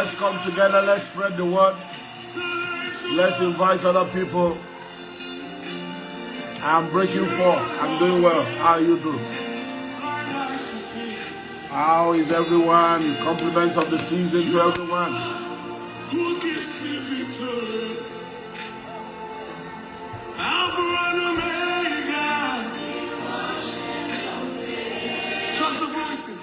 Let's come together. Let's spread the word. Let's invite other people. I'm breaking forth. I'm doing well. How are you doing? How is everyone? Compliments of the season to everyone. Trust the voices.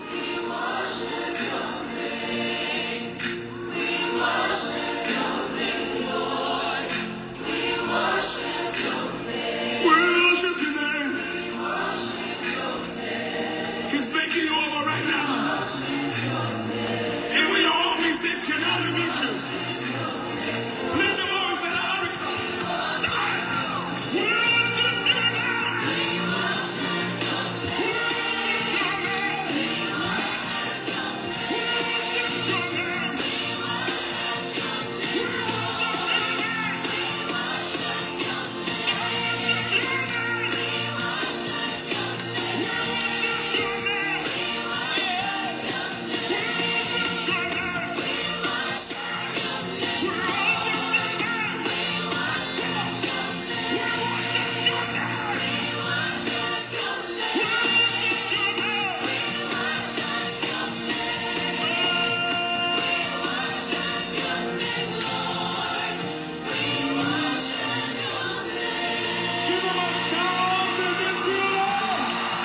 He's making you over right now. And when your own mistakes cannot limit you, lift your voice and Africa. We worship you now. We worship you now. We worship you now. We worship you now. We worship you now.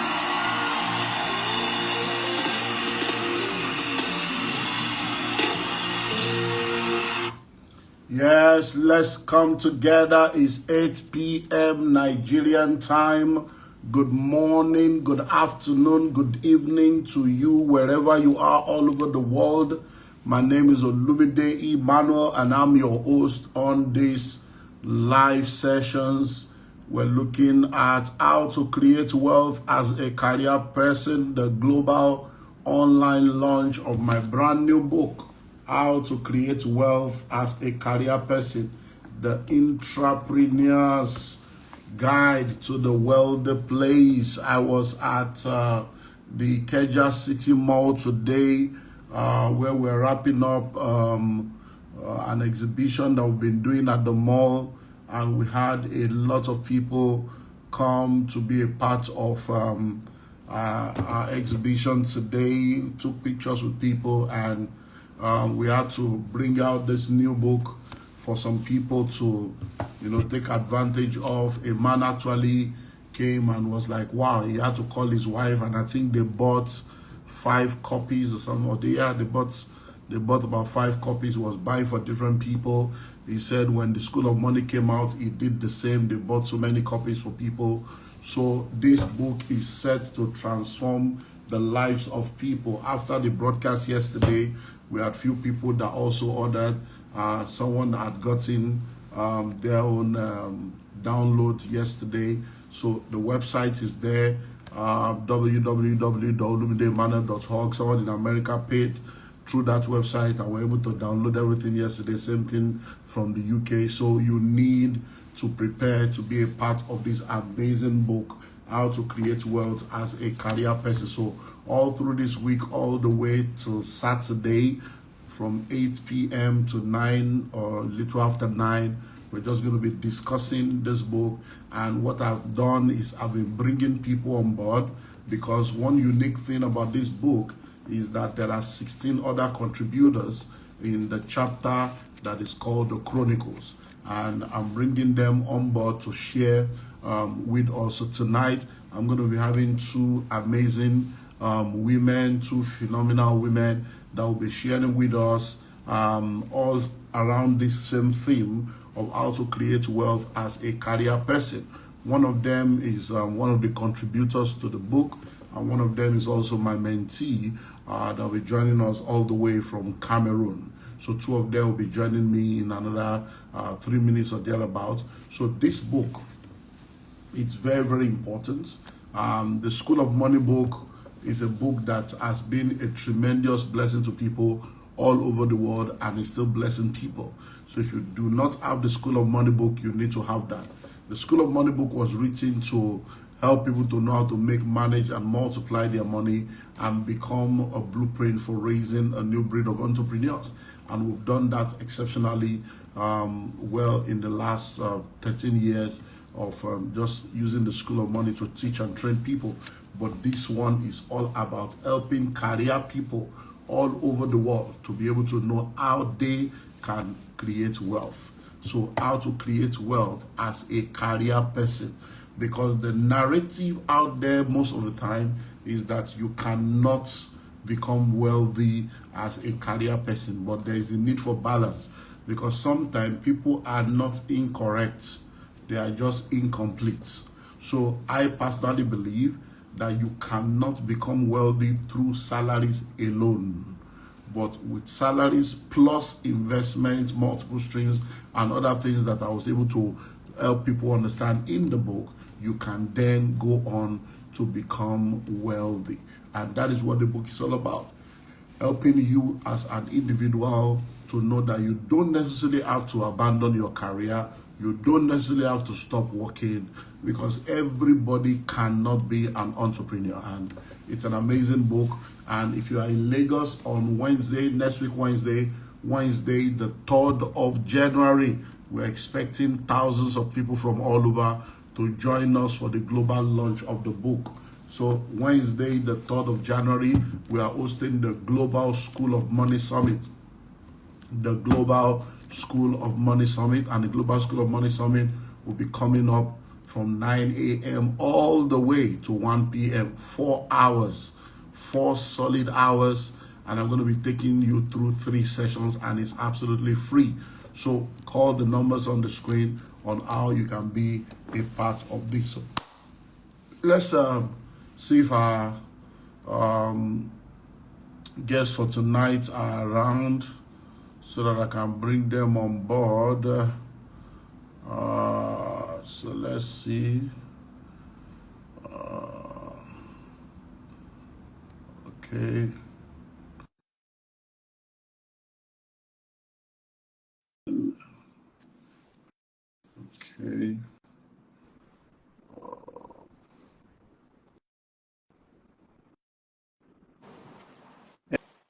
Yes, let's come together. It's 8 p.m. Nigerian time. Good morning, good afternoon, good evening to you wherever you are all over the world. My name is Olumide Emmanuel and I'm your host on these live sessions. We're looking at how to create wealth as a career person, the global online launch of my brand new book, How to Create Wealth as a Career Person, the Entrepreneur's Guide to the Wealthy Place. I was at the Keja City Mall today where we're wrapping up an exhibition that we've been doing at the mall, and we had a lot of people come to be a part of our exhibition today. Took pictures with people, and we had to bring out this new book for some people to, take advantage of. A man actually came and was like, wow, he had to call his wife, and I think they bought 5 copies or something. Or they bought about 5 copies. He was buying for different people. He said when the School of Money came out, he did the same. They bought so many copies for people. So this book is set to transform the lives of people. After the broadcast yesterday, we had few people that also ordered. Someone had gotten their own download yesterday. So the website is there, www.olumideemmanuel.org. Someone in America paid through that website and were able to download everything yesterday. Same thing from the UK. So you need to prepare to be a part of this amazing book, How to Create Wealth as a Career Person. So all through this week, all the way till Saturday, from 8 p.m. to 9 or a little after 9, we're just going to be discussing this book. And what I've done is I've been bringing people on board, because one unique thing about this book is that there are 16 other contributors in the chapter that is called the Chronicles. And I'm bringing them on board to share with us. So tonight, I'm going to be having 2 amazing women, 2 phenomenal women that will be sharing with us all around this same theme of how to create wealth as a career person. One of them is one of the contributors to the book, and one of them is also my mentee that will be joining us all the way from Cameroon. So 2 of them will be joining me in another 3 minutes or thereabouts. So this book, it's very, very important. The School of Money book is a book that has been a tremendous blessing to people all over the world, and is still blessing people. So if you do not have the School of Money book, you need to have that. The School of Money book was written to help people to know how to make, manage, and multiply their money and become a blueprint for raising a new breed of entrepreneurs. And we've done that exceptionally well in the last 13 years of just using the School of Money to teach and train people. But this one is all about helping career people all over the world to be able to know how they can create wealth. So how to create wealth as a career person, because the narrative out there most of the time is that you cannot become wealthy as a career person, but there is a need for balance, because sometimes people are not incorrect, they are just incomplete. So I personally believe that you cannot become wealthy through salaries alone, but with salaries plus investments, multiple streams, and other things that I was able to help people understand in the book, you can then go on to become wealthy. And that is what the book is all about, helping you as an individual to know that you don't necessarily have to abandon your career, you don't necessarily have to stop working, because everybody cannot be an entrepreneur. And it's an amazing book. And if you are in Lagos on Wednesday, next week Wednesday the 3rd of January, we're expecting thousands of people from all over to join us for the global launch of the book. So Wednesday, the 3rd of January, we are hosting the Global School of Money Summit. The Global School of Money Summit, and the Global School of Money Summit will be coming up from 9 a.m. all the way to 1 p.m. 4 hours, 4 solid hours, and I'm going to be taking you through 3 sessions, and it's absolutely free. So call the numbers on the screen on how you can be a part of this. Let's see if our guests for tonight are around, so that I can bring them on board. So let's see. Okay. Okay.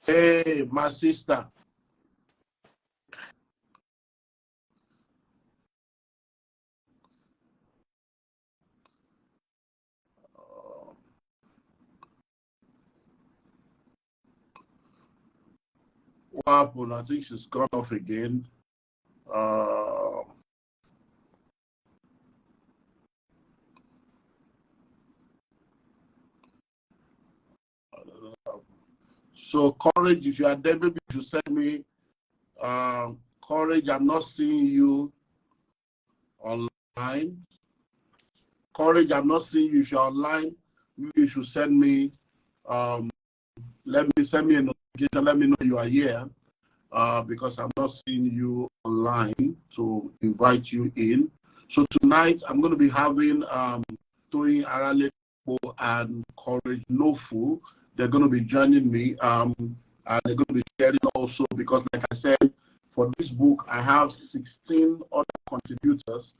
Hey, my sister. What happened? I think she's gone off again. So Courage, if you are there, maybe you send me. Courage, I'm not seeing you online. Courage, I'm not seeing you. If you're online, maybe you should send me. Send me a notification. Let me know you are here, because I'm not seeing you online to invite you in. So tonight I'm going to be having Toyin Aralepo and Courage Nofu. They're going to be joining me, and they're going to be sharing also, because like I said, for this book I have 16 other contributors,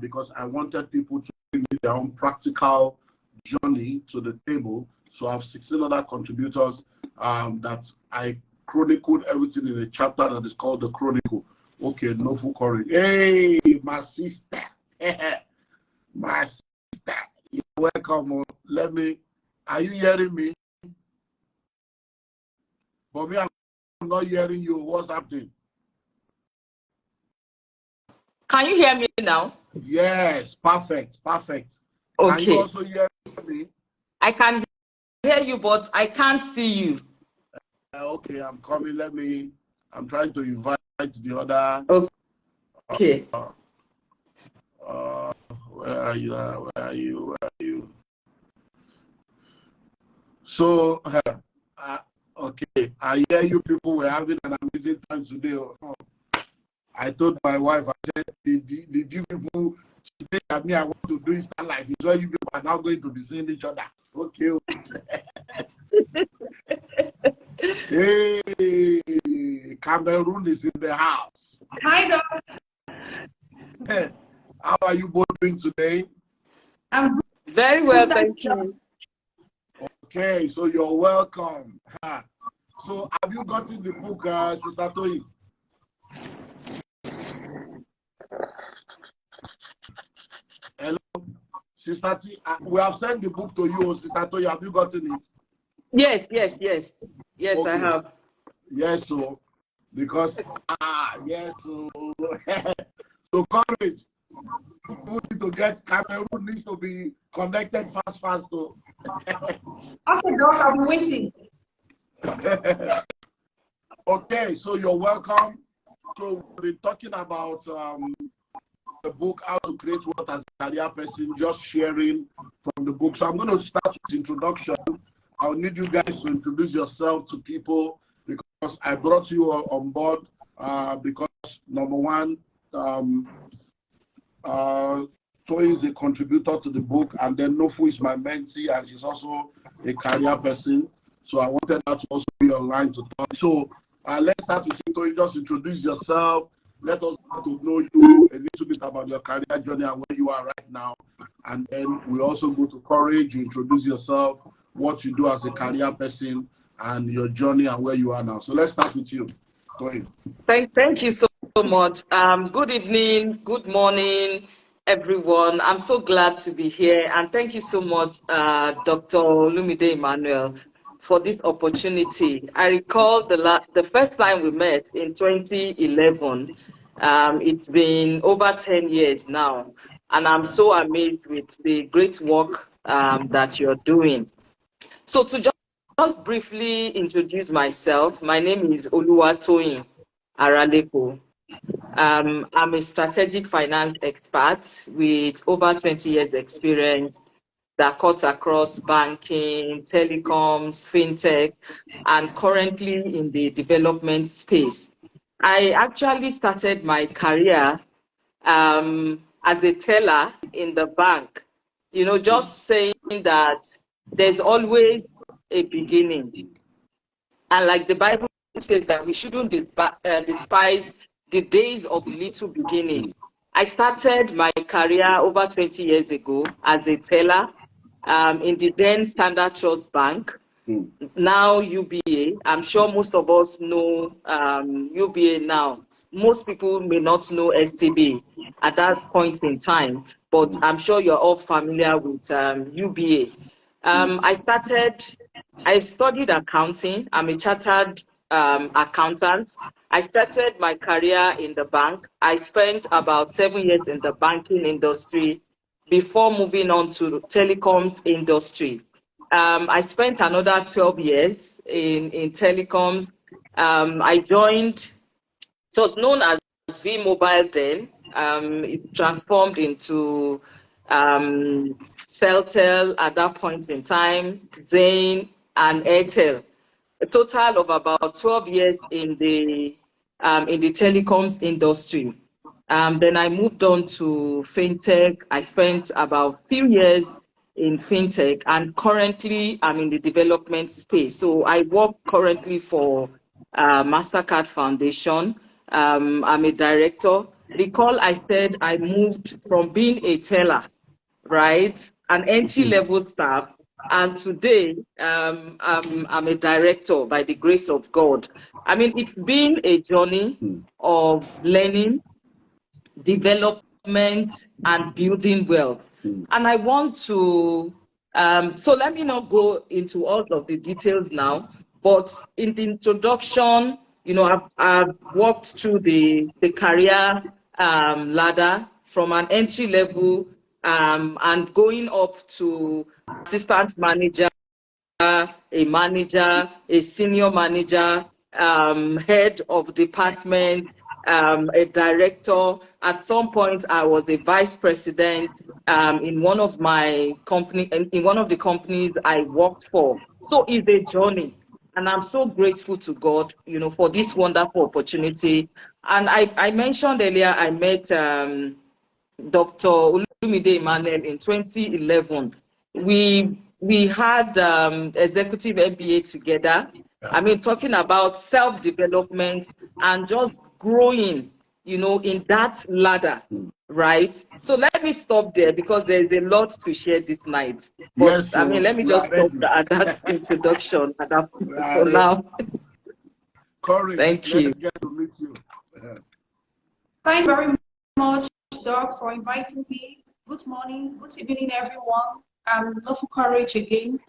because I wanted people to bring their own practical journey to the table. So I have 16 other contributors that I chronicled everything in a chapter that is called the Chronicle. Okay, Nofu Courage. Hey, my sister. My sister. You're welcome. Are you hearing me? But me, I'm not hearing you. What's happening? Can you hear me now? Yes, perfect. Okay. Can you also hear me? I can hear you, but I can't see you. Okay, I'm coming. I'm trying to invite the other. Okay. Where are you? Where are you? So, okay, I hear you people were having an amazing time today. I told my wife, I said, did you people today that me I want to do Insta Life is where you people are now going to be seeing each other. Okay. Hey, Cameroon is in the house. Hi, Doc. How are you both doing today? I'm Very well, thank you. Okay, so you're welcome. So have you gotten the book, Sister Toyin? Hello, Sister T. We have sent the book to you, Sister Toyin. Have you gotten it? Yes, okay. I have. Yes, so because yes, so so courage. People need to get Cameroon needs to be connected fast. So Okay, Doc, I'm waiting. okay, so you're welcome. So we're talking about the book, How to Create Wealth as a Career Person, just sharing from the book. So I'm going to start with introduction. I'll need you guys to introduce yourself to people because I brought you on board because number one, Toyin is a contributor to the book, and then Nofu is my mentee, and she's also a career person. So I wanted her to also be online to talk. So let's start with you, Toyin. Just introduce yourself. Let us get to know you a little bit about your career journey and where you are right now. And then we also go to Courage. You introduce yourself, what you do as a career person, and your journey and where you are now. So let's start with you, Toyin. Thank you so much. Good evening, good morning, everyone. I'm so glad to be here, and thank you so much, Dr. Olumide Emmanuel, for this opportunity. I recall the first time we met in 2011. It's been over 10 years now, and I'm so amazed with the great work that you're doing. So to just briefly introduce myself, my name is Toyin Aralepo. I'm a strategic finance expert with over 20 years experience that cuts across banking, telecoms, fintech, and currently in the development space. I actually started my career as a teller in the bank, just saying that there's always a beginning. And like the Bible says that we shouldn't despise the days of little beginning. I started my career over 20 years ago as a teller in the then Standard Trust Bank, now UBA. I'm sure most of us know UBA now. Most people may not know STB at that point in time, but I'm sure you're all familiar with UBA. I studied accounting. I'm a chartered accountant. I started my career in the bank. I spent about 7 years in the banking industry before moving on to the telecoms industry. I spent another 12 years in telecoms. I joined, it was known as V Mobile then. It transformed into Celtel at that point in time, Zain and Airtel. A total of about 12 years in the telecoms industry. Then I moved on to fintech. I spent about a few years in fintech, and currently I'm in the development space. So I work currently for MasterCard Foundation. I'm a director. Recall I said I moved from being a teller, right, an entry-level staff, and today I'm a director by the grace of God. I mean, it's been a journey of learning, development, and building wealth. And I want to, so let me not go into all of the details now, but in the introduction, I've walked through the career ladder from an entry level and going up to assistant manager, a manager, a senior manager, head of department, a director. At some point, I was a vice president in one of my company, in one of the companies I worked for. So it's a journey, and I'm so grateful to God, for this wonderful opportunity. And I mentioned earlier, I met Dr. Olumide Emmanuel in 2011. We had executive MBA together. I mean, talking about self-development and just growing, in that ladder, right? So let me stop there because there's a lot to share this night. But Yes, I mean, let me just stop ready. at that introduction We are for ready. now. Courage, Thank you. let's get to meet you. Thank you very much, Doc, for inviting me. Good morning, good evening, everyone. I'm Nofu Courage again.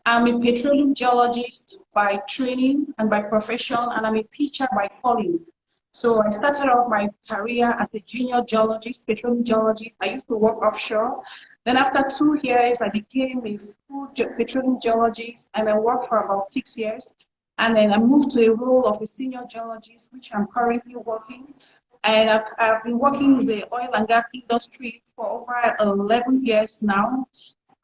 I'm a petroleum geologist by training and by profession, and I'm a teacher by calling. So I started off my career as a junior geologist, petroleum geologist. I used to work offshore. Then after 2 years, I became a full petroleum geologist, and I worked for about 6 years. And then I moved to a role of a senior geologist, which I'm currently working. And I've been working in the oil and gas industry for over 11 years now.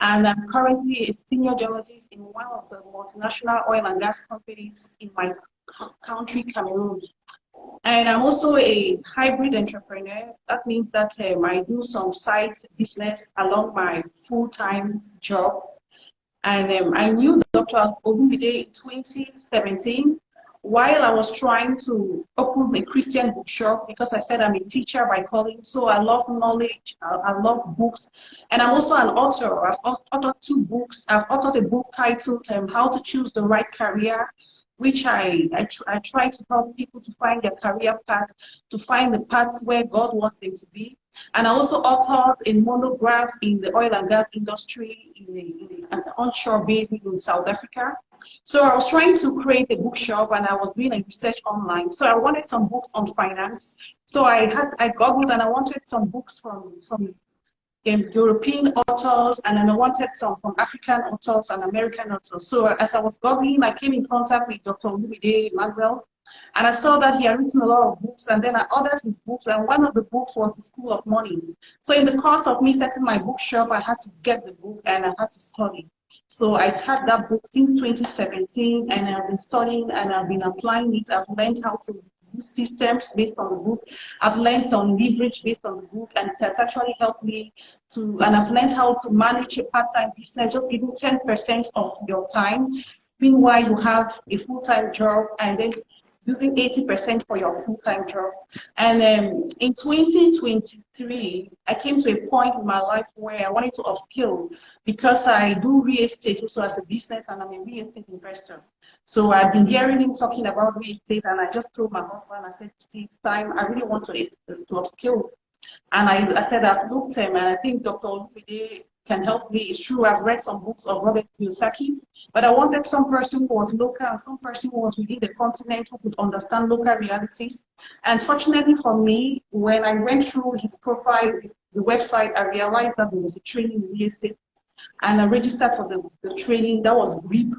And I'm currently a senior geologist in one of the multinational oil and gas companies in my country, Cameroon. And I'm also a hybrid entrepreneur. That means that I do some side business along my full-time job. And I knew Dr. Olumide in 2017 while I was trying to open a Christian bookshop, because I said I'm a teacher by calling, so I love knowledge, I love books, and I'm also an author. I've authored 2 books. I've authored a book titled How to Choose the Right Career, which I try to help people to find their career path, to find the path where God wants them to be. And I also authored a monograph in the oil and gas industry in an onshore basin in South Africa. So I was trying to create a bookshop, and I was doing a research online. So I wanted some books on finance. So I Googled, and I wanted some books from European authors, and then I wanted some from African authors and American authors. So as I was Googling, I came in contact with Dr. Olumide Emmanuel, and I saw that he had written a lot of books, and then I ordered his books, and one of the books was The School of Money. So in the course of me setting my bookshop, I had to get the book and I had to study. So I had that book since 2017, and I've been studying and I've been applying it. I've learned how to do systems based on the book. I've learned some leverage based on the book, and it has actually helped me to, and I've learned how to manage a part-time business, just giving 10% of your time. Meanwhile, you have a full-time job, and then using 80% for your full-time job. And in 2023, I came to a point in my life where I wanted to upskill, because I do real estate also as a business, and I'm a real estate investor. So I've been hearing him talking about real estate, and I just told my husband, I said, it's time, I really want to upskill. And I said, I've looked and I think Dr. Olumide can help me. It's true, I've read some books of Robert Kiyosaki, but I wanted some person who was local and some person who was within the continent who could understand local realities. And fortunately for me, when I went through his profile, the website, I realized that there was a training in real estate, and I registered for the training. That was GREEP,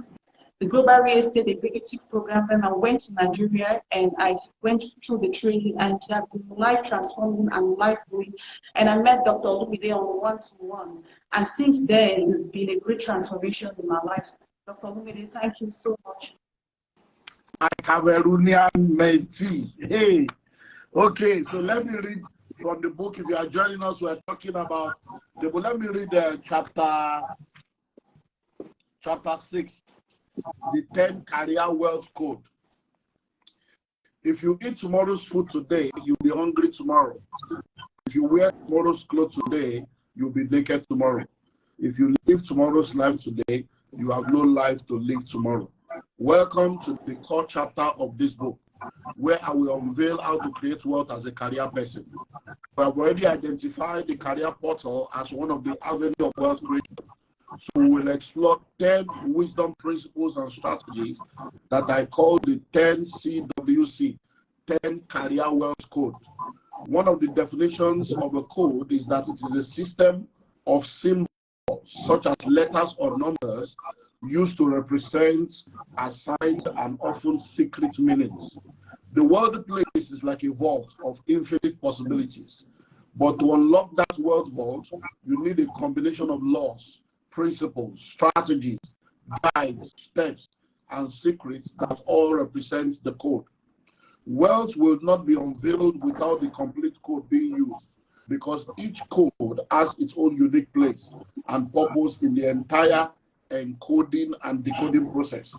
the Global Real Estate Executive Program. Then I went to Nigeria and I went through the training, and it has been life transforming and life growing. And I met Dr. Olumide on one-to-one. And since then, it's been a great transformation in my life. Dr. Olumide, thank you so much. My Cameroonian mentee. Hey, okay, so let me read from the book. If you are joining us, we're talking about the book. Let me read chapter 6, the 10 Career Wealth Code. If you eat tomorrow's food today, you'll be hungry tomorrow. If you wear tomorrow's clothes today, you'll be naked tomorrow. If you live tomorrow's life today, you have no life to live tomorrow. Welcome to the core chapter of this book, where I will unveil how to create wealth as a career person. We have already identified the career portal as one of the avenues of wealth creation. So we will explore 10 wisdom principles and strategies that I call the 10 CWC, 10 Career Wealth Code. One of the definitions of a code is that it is a system of symbols, such as letters or numbers, used to represent assigned and often secret meanings. The worldplace is like a vault of infinite possibilities. But to unlock that wealth vault, you need a combination of laws, principles, strategies, guides, steps, and secrets that all represent the code. Wealth will not be unveiled without the complete code being used, because each code has its own unique place and purpose in the entire encoding and decoding process.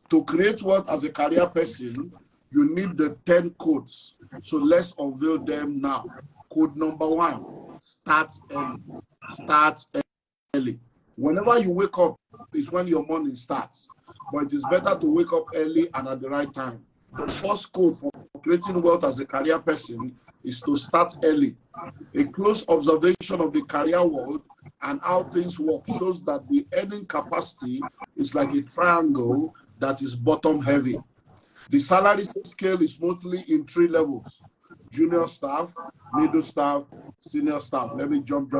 To create wealth as a career person, you need the 10 codes. So let's unveil them now. Code number 1, Start early. Start early. Whenever you wake up is when your morning starts. But it is better to wake up early and at the right time. The first code for creating wealth as a career person is to start early. A close observation of the career world and how things work shows that the earning capacity is like a triangle that is bottom heavy. The salary scale is mostly in 3 levels: junior staff, middle staff, senior staff. Let me jump.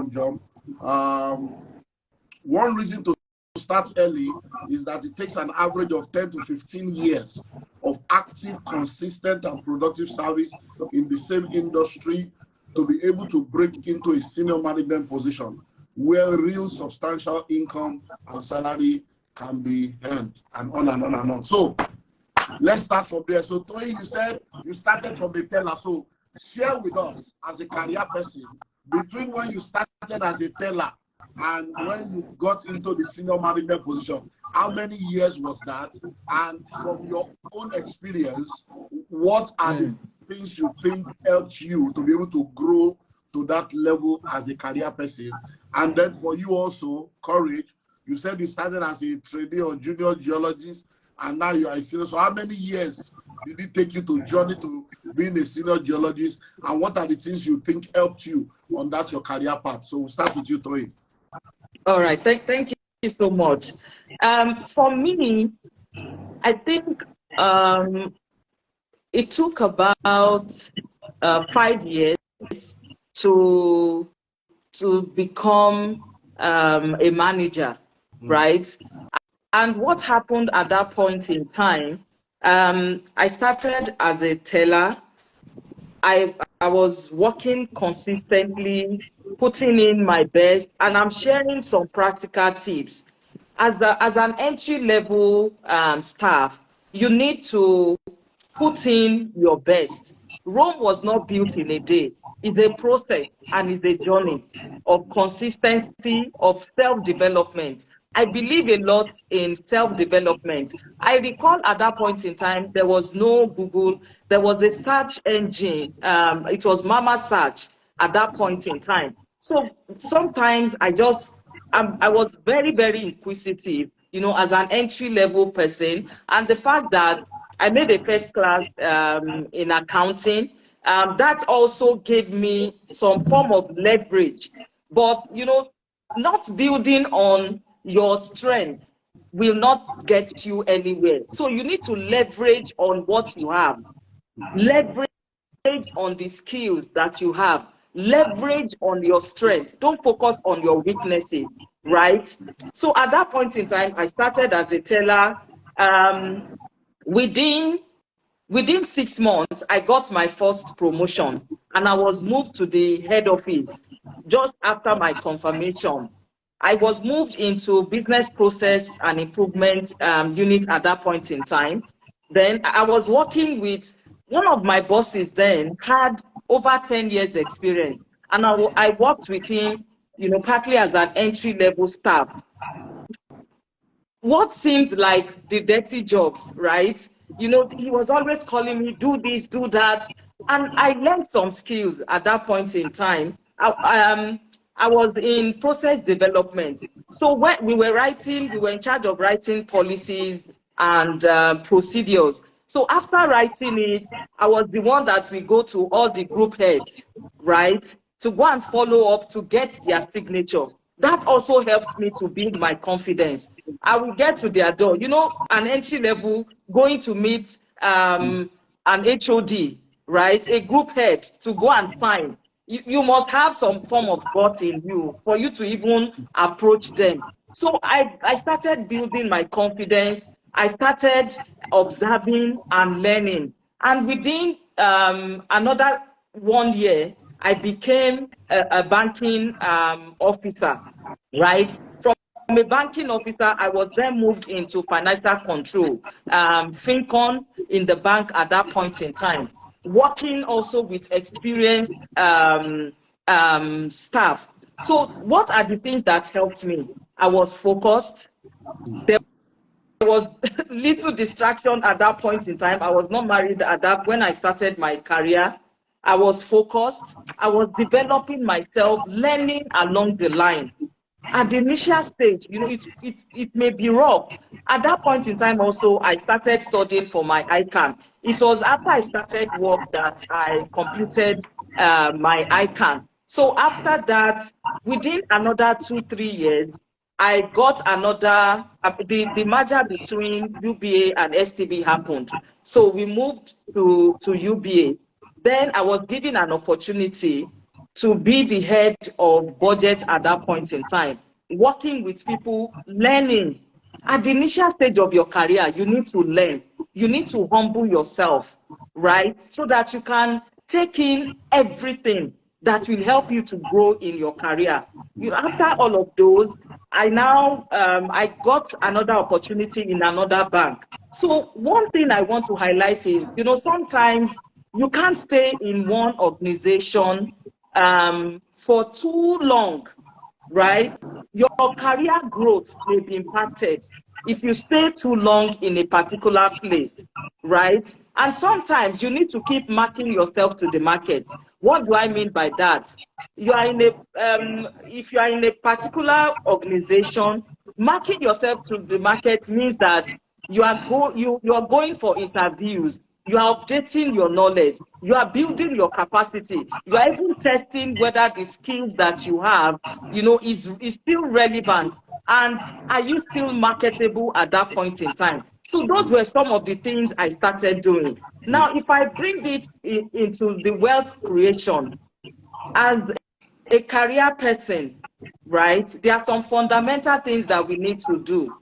One reason to start early is that it takes an average of 10 to 15 years of active, consistent, and productive service in the same industry to be able to break into a senior management position where real substantial income and salary can be earned, and on and on and on. So let's start from there. So Toyin, you said you started from the teller. So share with us as a career person between when you started as a teller and when you got into the senior management position, how many years was that? And from your own experience, what are the things you think helped you to be able to grow to that level as a career person? And then for you also, Courage, you said you started as a trainee or junior geologist, and now you are a senior. So how many years did it take you to journey to being a senior geologist? And what are the things you think helped you on that your career path? So we'll start with you, Toyin. All right. Thank you so much. For me, I think it took about 5 years to become a manager, right? And what happened at that point in time, I started as a teller. I was working consistently, putting in my best, and I'm sharing some practical tips. As an entry-level staff, you need to put in your best. Rome was not built in a day. It's a process and it's a journey of consistency, of self-development. I believe a lot in self-development. I recall at that point in time, there was no Google, there was a search engine. It was Mama Search at that point in time. So sometimes I was very, very inquisitive, you know, as an entry-level person. And the fact that I made a first class in accounting, that also gave me some form of leverage. But, you know, not building on your strength will not get you anywhere. So you need to leverage on what you have. Leverage on the skills that you have. Leverage on your strength. Don't focus on your weaknesses, right? So at that point in time, I started as a teller. Within 6 months, I got my first promotion and I was moved to the head office just after my confirmation. I was moved into business process and improvement unit at that point in time. Then I was working with one of my bosses then had over 10 years experience. And I worked with him, you know, partly as an entry-level staff. What seemed like the dirty jobs, right? You know, he was always calling me, do this, do that. And I learned some skills at that point in time. I was in process development. So when we were in charge of writing policies and procedures. So after writing it, I was the one that we go to all the group heads, right? To go and follow up to get their signature. That also helped me to build my confidence. I will get to their door. You know, an entry level, going to meet an HOD, right? A group head to go and sign. You must have some form of gut in you for you to even approach them. So I started building my confidence. I started observing and learning. And within another 1 year, I became a banking officer, right? From a banking officer, I was then moved into financial control, FinCon in the bank at that point in time, working also with experienced staff. So what are the things that helped me? I was focused. There was little distraction at that point in time. I was not married at that when I started my career. I was focused, I was developing myself, learning along the line. At the initial stage, it may be rough. At that point in time also, I started studying for my ICANN. It was after I started work that I completed my ICANN. So after that, within another 2-3 years, I got another, the merger between UBA and STB happened. So we moved to UBA. Then I was given an opportunity to be the head of budget at that point in time, working with people, learning. At the initial stage of your career, you need to learn. You need to humble yourself, right? So that you can take in everything that will help you to grow in your career. After all of those, I got another opportunity in another bank. So one thing I want to highlight is, sometimes you can't stay in one organization for too long, right? Your career growth may be impacted if you stay too long in a particular place, right? And sometimes you need to keep marking yourself to the market. What do I mean by that? If you are in a particular organization, marking yourself to the market means that you are going for interviews, you are updating your knowledge, you are building your capacity, you are even testing whether the skills that you have, is still relevant, and are you still marketable at that point in time. So those were some of the things I started doing. Now, if I bring it into the wealth creation, as a career person, right, there are some fundamental things that we need to do.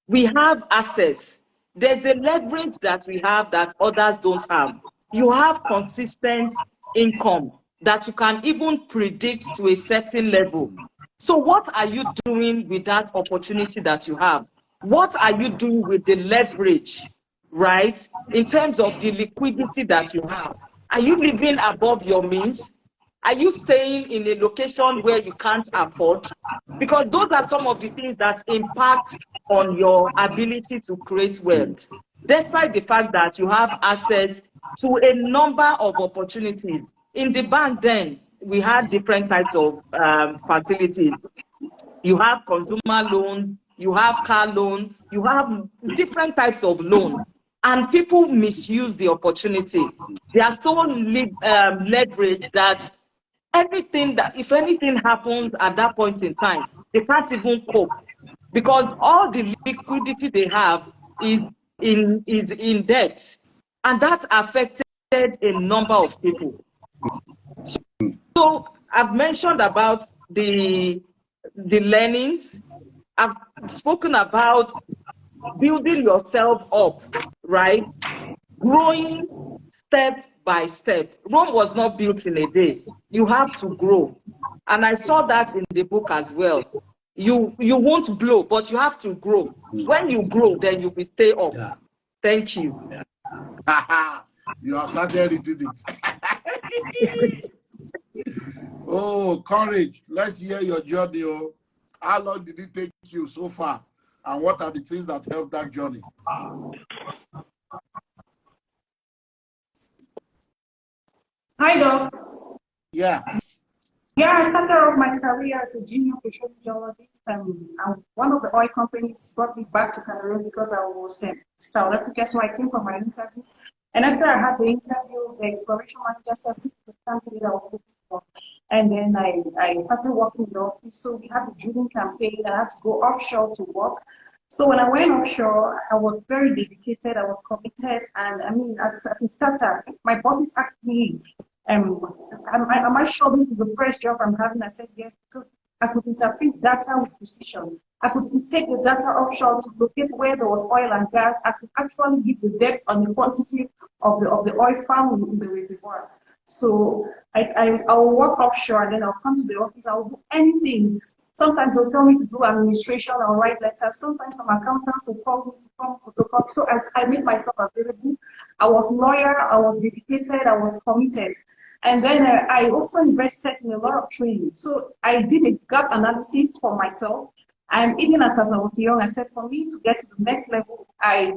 We have access. There's a leverage that we have that others don't have. You have consistent income that you can even predict to a certain level. So what are you doing with that opportunity that you have? What are you doing with the leverage, right, in terms of the liquidity that you have? Are you living above your means? Are you staying in a location where you can't afford? Because those are some of the things that impact on your ability to create wealth. Despite the fact that you have access to a number of opportunities. In the bank then, we had different types of facilities. You have consumer loan, you have car loan, you have different types of loan. And people misuse the opportunity. They are so leveraged that if anything happens at that point in time, they can't even cope, because all the liquidity they have is in debt, and that affected a number of people. So I've mentioned about the learnings. I've spoken about building yourself up, right? Growing step by step. Rome was not built in a day. You have to grow. And I saw that in the book as well. You won't blow, but you have to grow. When you grow, then you will stay up. Yeah. Thank you. Yeah. You have started did it. Oh, Courage. Let's hear your journey. How long did it take you so far? And what are the things that helped that journey? Hi, Doc. Yeah. Yeah, I started off my career as a junior petroleum geologist, and one of the oil companies brought me back to Cameroon because I was in South Africa, so I came for my interview. And after I had the interview, the exploration manager said, "This is the company that I was looking for." And then I started working in the office. So we had the drilling campaign. I had to go offshore to work. So when I went offshore, I was very dedicated. I was committed. And I mean, as a starter, my bosses asked me, am I sure this is the first job I'm having? I said yes, because I could interpret data with precision. I could take the data offshore to locate where there was oil and gas. I could actually give the depth on the quantity of the oil found in the reservoir. So I will work offshore, and then I'll come to the office. I'll do anything. Sometimes they'll tell me to do administration. I'll write letters. Sometimes some accountants will call me to come photocopy. So I made myself available. I was loyal. I was dedicated. I was committed. And then I also invested in a lot of training. So I did a gap analysis for myself. And even as I was young, I said, for me to get to the next level,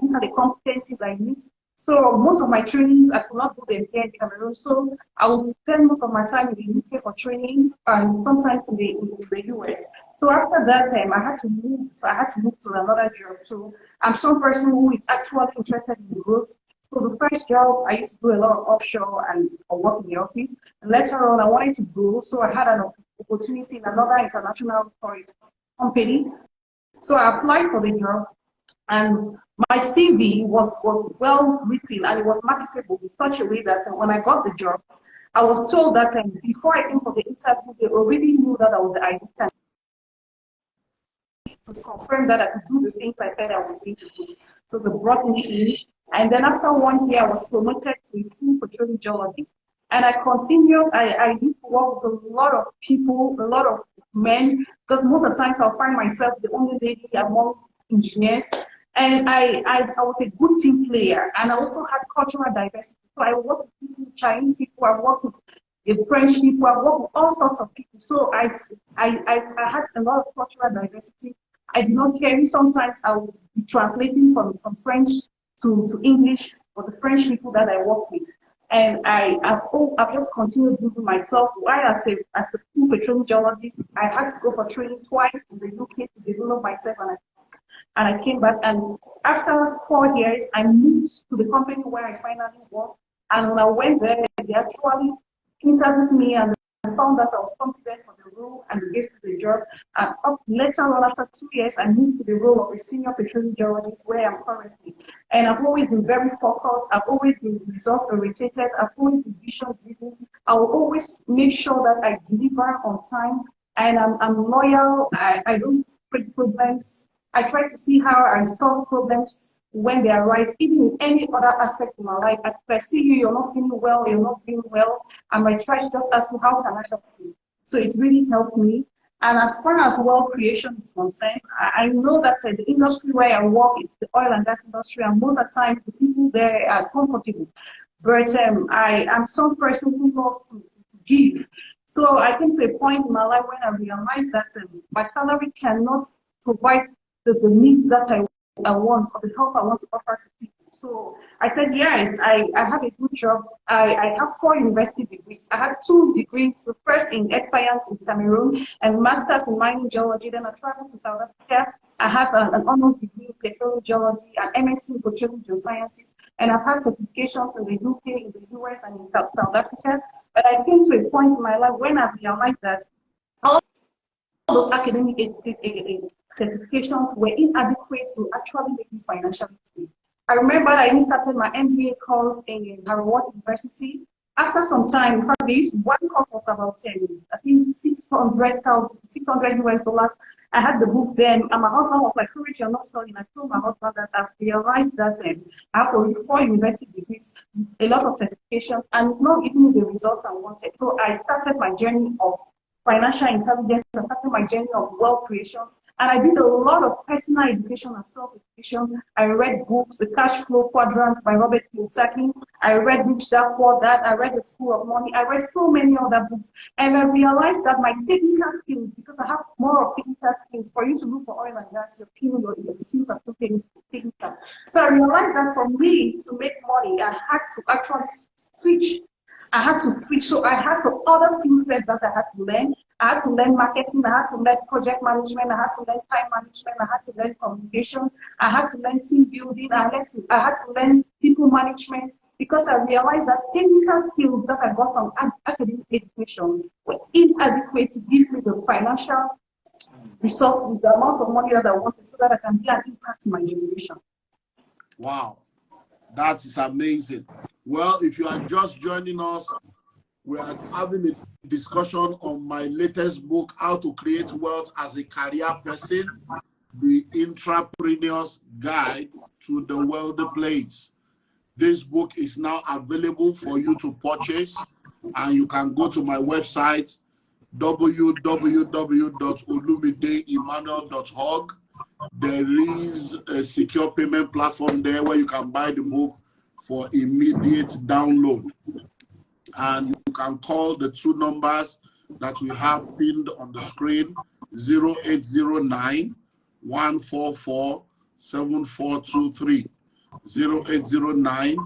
these are the competencies I need So most of my trainings, I could not do them here in Cameroon. So I will spend most of my time in the UK for training and sometimes in the US. So after that time, I had to move. I had to move to another job. So I'm some person who is actually interested in growth. So the first job, I used to do a lot of offshore and work in the office. And later on, I wanted to grow. So I had an opportunity in another international company. So I applied for the job, and my CV was well written and it was marketable in such a way that when I got the job, I was told that before I came for the interview, they already knew that I was the ideal candidate to confirm that I could do the things I said I was going to do. So they brought me in, and then after 1 year, I was promoted to a full petroleum geologist. And I continued, I used to work with a lot of people, a lot of men, because most of the times I'll find myself the only lady among engineers. And I was a good team player, and I also had cultural diversity. So I worked with people, Chinese people, I worked with the French people, I worked with all sorts of people. So I had a lot of cultural diversity. I did not care. Sometimes I would be translating from French to English for the French people that I work with. And I've just continued building myself. While as a full petroleum geologist, I had to go for training twice in the UK to develop myself, and I came back. And after 4 years, I moved to the company where I finally worked. And when I went there, they actually interviewed me, and I found that I was confident for the role, and they gave me the job. And later on, after 2 years, I moved to the role of a senior petroleum geologist where I am currently. And I've always been very focused. I've always been result-oriented. I've always been vision-driven. I will always make sure that I deliver on time. And I'm loyal. I don't create problems. I try to see how I solve problems when they arise, even in any other aspect of my life. If I see you're not feeling well, you're not doing well, I might try to just ask you, how can I help you? So it's really helped me. And as far as wealth creation is concerned, I know that the industry where I work is the oil and gas industry, and most of the time the people there are comfortable. But I am some person who loves to give. So I came to a point in my life when I realized that my salary cannot provide the needs that I want, or the help I want to offer to people. So I said, yes, I have a good job. I have 4 university degrees. I have 2 degrees, the first in earth science in Cameroon and master's in mining geology. Then I traveled to South Africa. I have an honors degree in petroleum geology, an MSc in petroleum geosciences, and I've had certifications in the UK, in the US, and in South Africa. But I came to a point in my life when I realized that all those academic certifications were inadequate to actually make me financially free. I remember I even started my MBA course in Harvard University. After some time, for this, one course was about I think $600 US dollars. I had the books then, and my husband was like, "Courage, you're not studying." I told my husband that I've realized that I have to read 4 university degrees, a lot of certifications, and it's not giving me the results I wanted. So I started my journey of financial intelligence. I started my journey of wealth creation. And I did a lot of personal education and self-education. I read books, The Cash Flow Quadrant by Robert Kiyosaki. I read Rich Dad Poor Dad. I read The School of Money. I read so many other books. And I realized that my technical skills, because I have more of technical skills, for you to look for oil and gas, your skills are so technical. So I realized that for me to make money, I had to actually switch. So I had some other skill sets that I had to learn. I had to learn marketing, I had to learn project management, I had to learn time management, I had to learn communication, I had to learn team building, I had to learn people management, because I realized that technical skills that I got from academic education were inadequate to give me the financial resources, the amount of money that I wanted, so that I can be an impact in my generation. Wow, that is amazing. Well, if you are just joining us, we are having a discussion on my latest book, How to Create Wealth as a Career Person, the Entrepreneur's Guide to the Wealthy Place. This book is now available for you to purchase, and you can go to my website, www.olumideemmanuel.org. There is a secure payment platform there where you can buy the book for immediate download. And you can call the 2 numbers that we have pinned on the screen, 0809 144 7423. 0809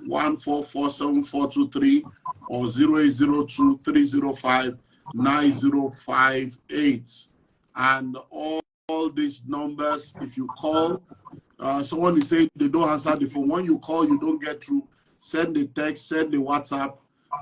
1447423 or 0802 305 9058. And all these numbers, if you call, someone is saying they don't answer the phone. When you call, you don't get through. Send the text, send the WhatsApp,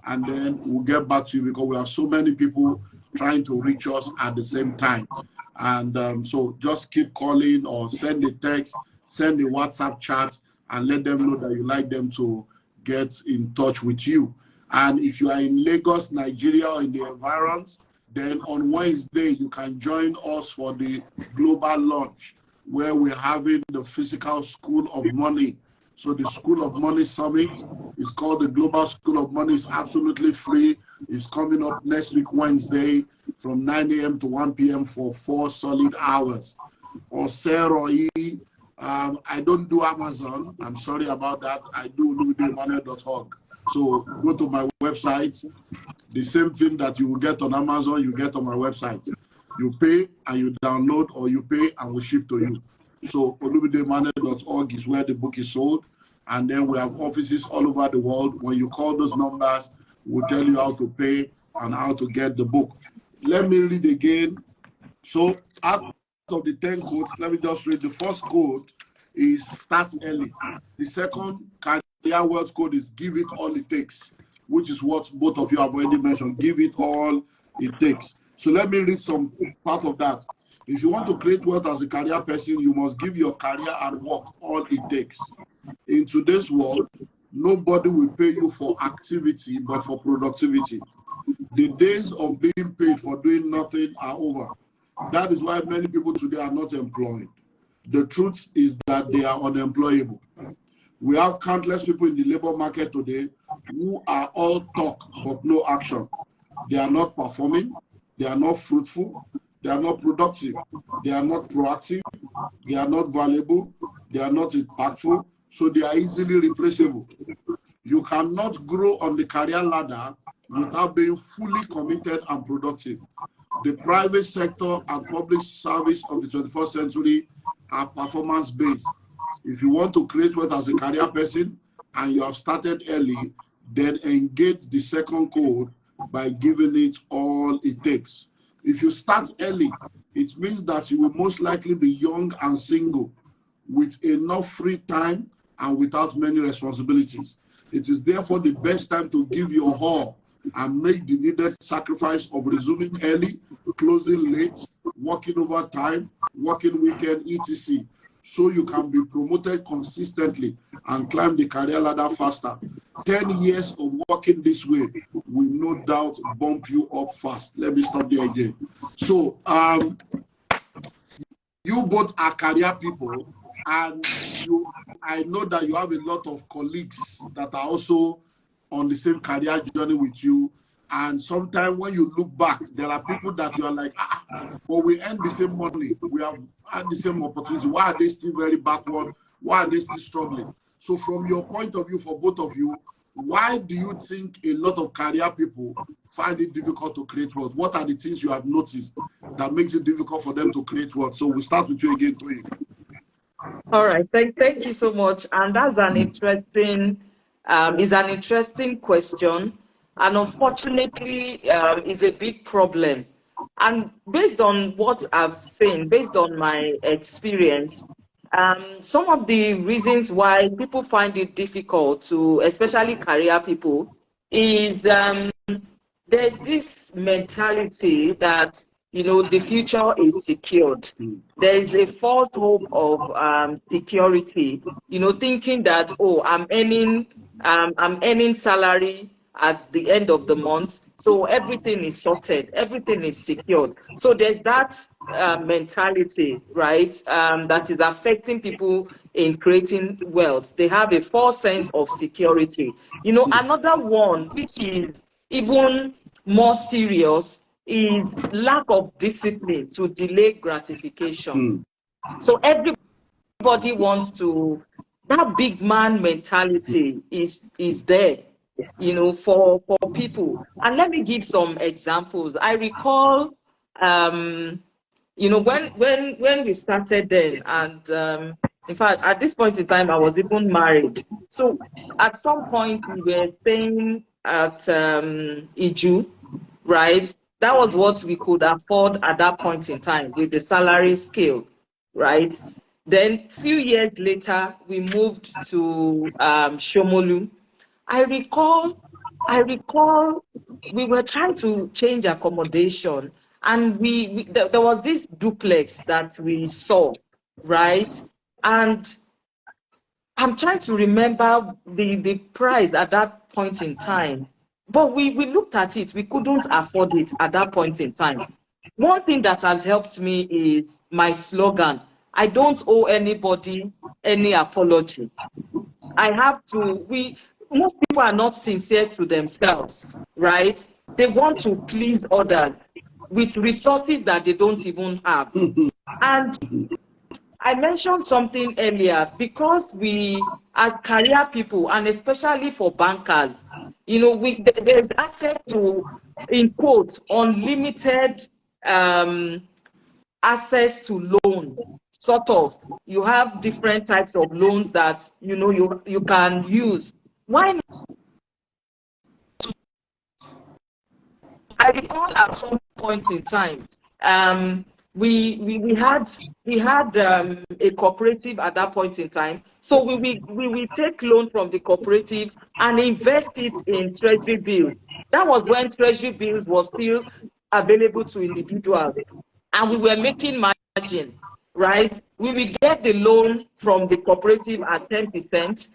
and then we'll get back to you because we have so many people trying to reach us at the same time. And so just keep calling or send the text, send the WhatsApp chat, and let them know that you like them to get in touch with you. And if you are in Lagos, Nigeria, or in the environs, then on Wednesday, you can join us for the global launch where we're having the physical School of Money. So the School of Money Summit is called the Global School of Money. It's absolutely free. It's coming up next week, Wednesday, from 9 a.m. to 1 p.m. for 4 solid hours. Or Sarah, I don't do Amazon. I'm sorry about that. I do olumideemmanuel.org. So go to my website. The same thing that you will get on Amazon, you get on my website. You pay and you download, or you pay and we ship to you. So olumideemmanuel.org is where the book is sold. And then we have offices all over the world. When you call those numbers, we'll tell you how to pay and how to get the book. Let me read again. So out of the 10 codes, let me just read. The first code is start early. The second career wealth code is give it all it takes, which is what both of you have already mentioned. Give it all it takes. So let me read some part of that. If you want to create wealth as a career person, you must give your career and work all it takes. In today's world, nobody will pay you for activity, but for productivity. The days of being paid for doing nothing are over. That is why many people today are not employed. The truth is that they are unemployable. We have countless people in the labor market today who are all talk but no action. They are not performing, they are not fruitful, they are not productive, they are not proactive, they are not valuable, they are not impactful, so they are easily replaceable. You cannot grow on the career ladder without being fully committed and productive. The private sector and public service of the 21st century are performance-based. If you want to create wealth as a career person and you have started early, then engage the second code by giving it all it takes. If you start early, it means that you will most likely be young and single with enough free time and without many responsibilities. It is therefore the best time to give your all and make the needed sacrifice of resuming early, closing late, working overtime, working weekend, etc. So you can be promoted consistently and climb the career ladder faster. 10 years of working this way will no doubt bump you up fast. Let me stop there again. So you both are career people, and I know that you have a lot of colleagues that are also on the same career journey with you. And sometimes when you look back, there are people that you are like, but we earn the same money, we have had the same opportunity. Why are they still very backward? Why are they still struggling? So from your point of view, for both of you, why do you think a lot of career people find it difficult to create wealth? What are the things you have noticed that makes it difficult for them to create wealth? So we'll start with you again, Toyin. All right, thank you so much. And that's an interesting question, and unfortunately is a big problem. And based on what I've seen, based on my experience, some of the reasons why people find it difficult to, especially career people, is there's this mentality that, the future is secured. There is a false hope of security, thinking that, oh, I'm earning salary at the end of the month, so everything is sorted, everything is secured. So there's that mentality, right, that is affecting people in creating wealth. They have a false sense of security. Another one, which is even more serious, is lack of discipline to delay gratification. So everybody wants to, that big man mentality is there, for people. And let me give some examples. I recall, when we started then, and In fact, at this point in time, I was even married. So at some point, we were staying at Iju, right? That was what we could afford at that point in time with the salary scale, right? Then a few years later, we moved to Shomolu. I recall we were trying to change accommodation, and there was this duplex that we saw, right? And I'm trying to remember the price at that point in time. But we looked at it, we couldn't afford it at that point in time. One thing that has helped me is my slogan: I don't owe anybody any apology. I have to, most people are not sincere to themselves, right? They want to please others with resources that they don't even have. And I mentioned something earlier, because we, as career people, and especially for bankers, you know, there's access to, in quotes, unlimited access to loan. Sort of, you have different types of loans that you can use. Why not? I recall at some point in time, we had a cooperative at that point in time. So we will take loan from the cooperative and invest it in treasury bills. That was when treasury bills was still available to individuals, and we were making margin, right? We will get the loan from the cooperative at 10%.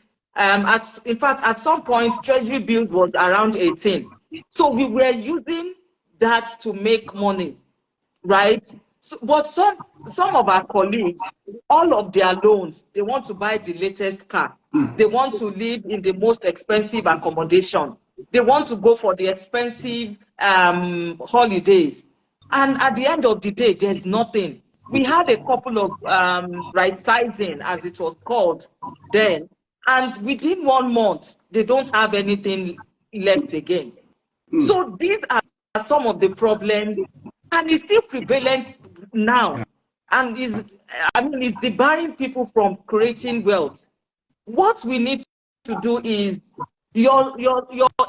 In fact, at some point, treasury bills was around 18. So we were using that to make money, right? So, but some of our colleagues, all of their loans, they want to buy the latest car. They want to live in the most expensive accommodation. They want to go for the expensive holidays. And at the end of the day, there's nothing. We had a couple of right sizing, as it was called then. And within 1 month, they don't have anything left again. So these are some of the problems, and it's still prevalent now, and is debarring people from creating wealth. What we need to do is your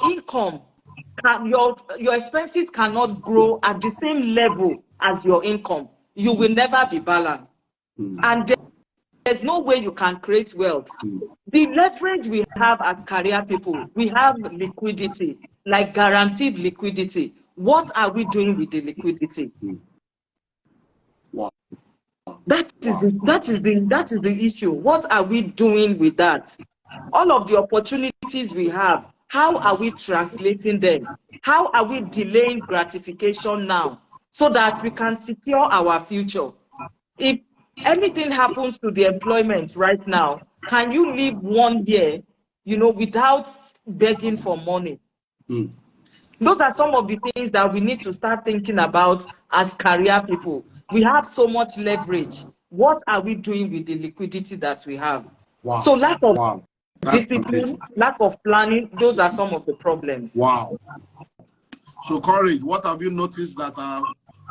income, your expenses cannot grow at the same level as your income. You will never be balanced, and there's no way you can create wealth. The leverage we have as career people, we have liquidity, like guaranteed liquidity. What are we doing with the liquidity? Wow. That is the issue. What are we doing with that? All of the opportunities we have, how are we translating them? How are we delaying gratification now so that we can secure our future? If anything happens to the employment right now, can you live 1 year, without begging for money? Those are some of the things that we need to start thinking about as career people. We have so much leverage. What are we doing with the liquidity that we have? Wow. So lack of discipline, lack of planning, those are some of the problems. Wow. So Courage, what have you noticed that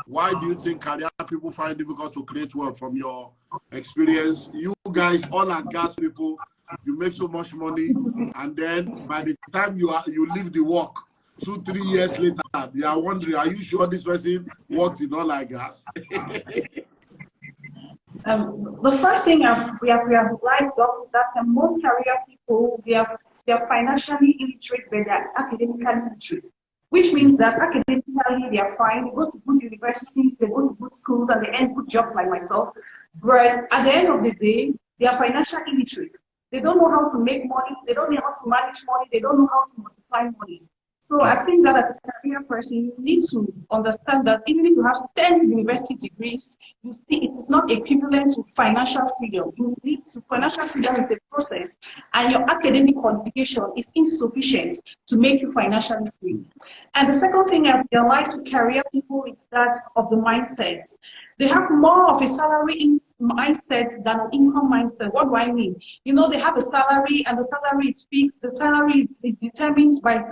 why do you think career people find it difficult to create wealth from your experience? You guys, all are gas people, you make so much money, and then by the time you leave the work, 2-3 years later, they are wondering, are you sure this person works in all our gas? The first thing we have realized is that most career people, they are financially illiterate, but they are academically illiterate, which means that academically they are fine, they go to good universities, they go to good schools, and they earn good jobs like myself. Whereas at the end of the day, they are financially illiterate. They don't know how to make money, they don't know how to manage money, they don't know how to multiply money. So I think that as a career person, you need to understand that even if you have 10 university degrees, it's not equivalent to financial freedom. Financial freedom is a process, and your academic qualification is insufficient to make you financially free. And the second thing I've realized with career people is that of the mindset. They have more of a salary mindset than an income mindset. What do I mean? They have a salary, and the salary is fixed. The salary is determined by a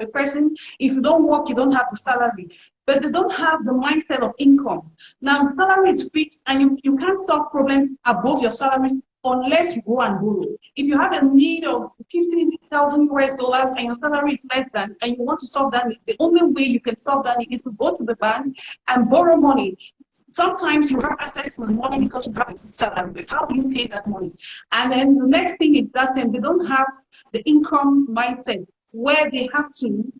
person. If you don't work, you don't have the salary. But they don't have the mindset of income. Now, the salary is fixed, and you can't solve problems above your salary unless you go and borrow. If you have a need of 15,000 US dollars and your salary is less than, and you want to solve that need, the only way you can solve that need is to go to the bank and borrow money. Sometimes you have access to the money because you have a good salary, but how do you pay that money? And then the next thing is that they don't have the income mindset where they have to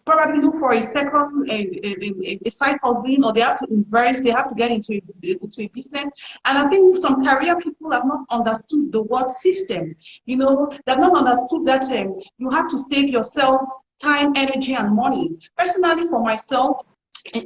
probably look for a second a side hustling, or they have to invest, they have to get into a business. And I think some career people have not understood the word system. You know, they've not understood that you have to save yourself time, energy, and money. Personally, for myself,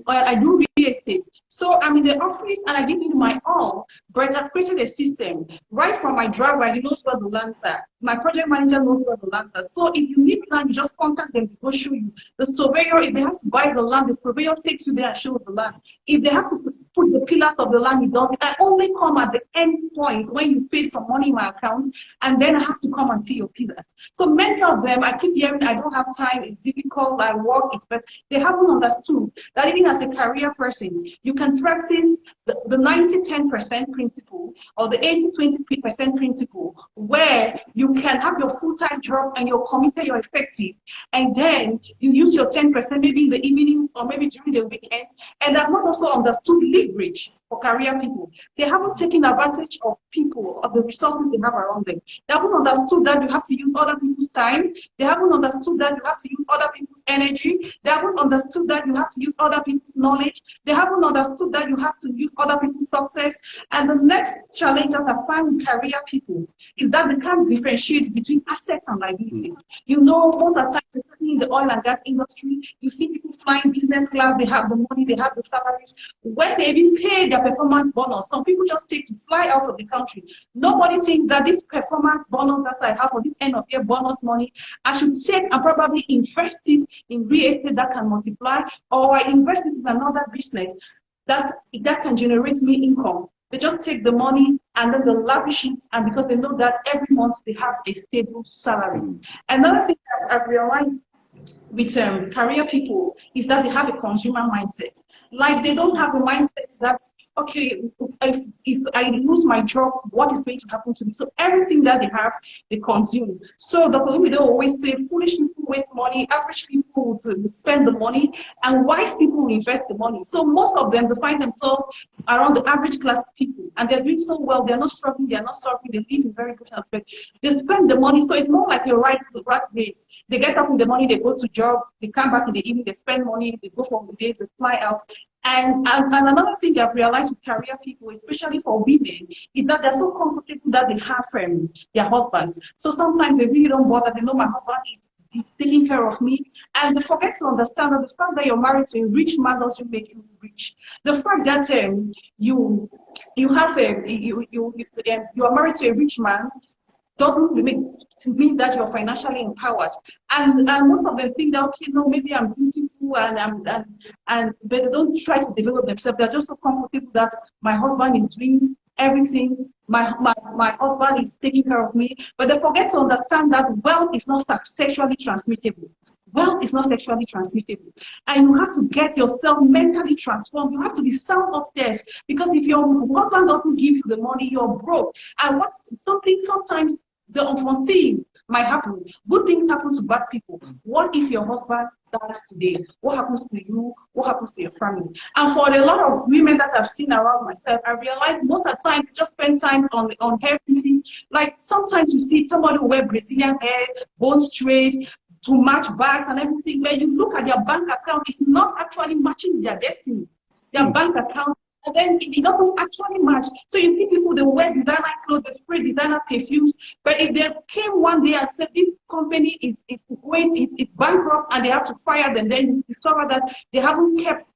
I do real estate. So I'm in the office and I give it my all, but I've created a system. Right from my driver, he knows where the lands are. My project manager knows where the lands are. So if you need land, you just contact them to go show you. The surveyor, if they have to buy the land, the surveyor takes you there and shows the land. If they have to put the pillars of the land, he does it. I only come at the end point when you pay some money in my account, and then I have to come and see your pillars. So many of them, I keep hearing, I don't have time, it's difficult, I work, but they haven't understood that even as a career person, you can practice the 90-10% principle or the 80-20% principle, where you can have your full-time job and you're committed, you're effective, and then you use your 10% maybe in the evenings or maybe during the weekends. And I've not also understood leverage for career people. They haven't taken advantage of people, of the resources they have around them. They haven't understood that you have to use other people's time. They haven't understood that you have to use other people's energy. They haven't understood that you have to use other people's knowledge. They haven't understood that you have to use other people's success. And the next challenge that I find with career people is that they can't differentiate between assets and liabilities. You know, most of the time, especially in the oil and gas industry, you see people flying business class, they have the money, they have the salaries. When they even pay their performance bonus, some people just take to fly out of the country. Nobody thinks that this performance bonus that I have, or this end of year bonus money, I should take and probably invest it in real estate that can multiply, or I invest it in another business that can generate me income. They just take the money and then they lavish it, and because they know that every month they have a stable salary. Another thing that I've realized with career people is that they have a consumer mindset. Like, they don't have a mindset that, okay, if I lose my job, what is going to happen to me? So everything that they have, they consume. So Dr. Olumide always say, foolish people waste money, average people would spend the money, and wise people will invest the money. So most of them, they find themselves around the average class people, and they're doing so well. They're not struggling, they're not suffering, they live in very good health, but they spend the money. So it's more like a rat race. They get up in the morning, they go to job, they come back in the evening, they spend money, they go for the days, they fly out. And another thing I've realized with career people, especially for women, is that they're so comfortable that they have their husbands. So sometimes they really don't bother. They know my husband is taking care of me, and they forget to understand that the fact that you're married to a rich man doesn't make you rich. The fact that you are married to a rich man doesn't mean that you're financially empowered. And most of them think that, okay, no, maybe I'm beautiful but they don't try to develop themselves. They're just so comfortable that my husband is doing everything, my husband is taking care of me, but they forget to understand that wealth is not sexually transmittable. Wealth is not sexually transmittable. And you have to get yourself mentally transformed. You have to be sound upstairs, because if your husband doesn't give you the money, you're broke. And sometimes the unforeseen might happen. Good things happen to bad people. What if your husband dies today? What happens to you? What happens to your family? And for a lot of women that I've seen around myself, I realize most of the time, just spend time on hair pieces. Like, sometimes you see somebody who wear Brazilian hair, bone straight, to match bags and everything. When you look at their bank account, it's not actually matching their destiny. Their bank account, and then it doesn't actually match. So you see people, they wear designer clothes, they spray designer perfumes, but if they came one day and said this company is bankrupt and they have to fire them, then you discover that they haven't kept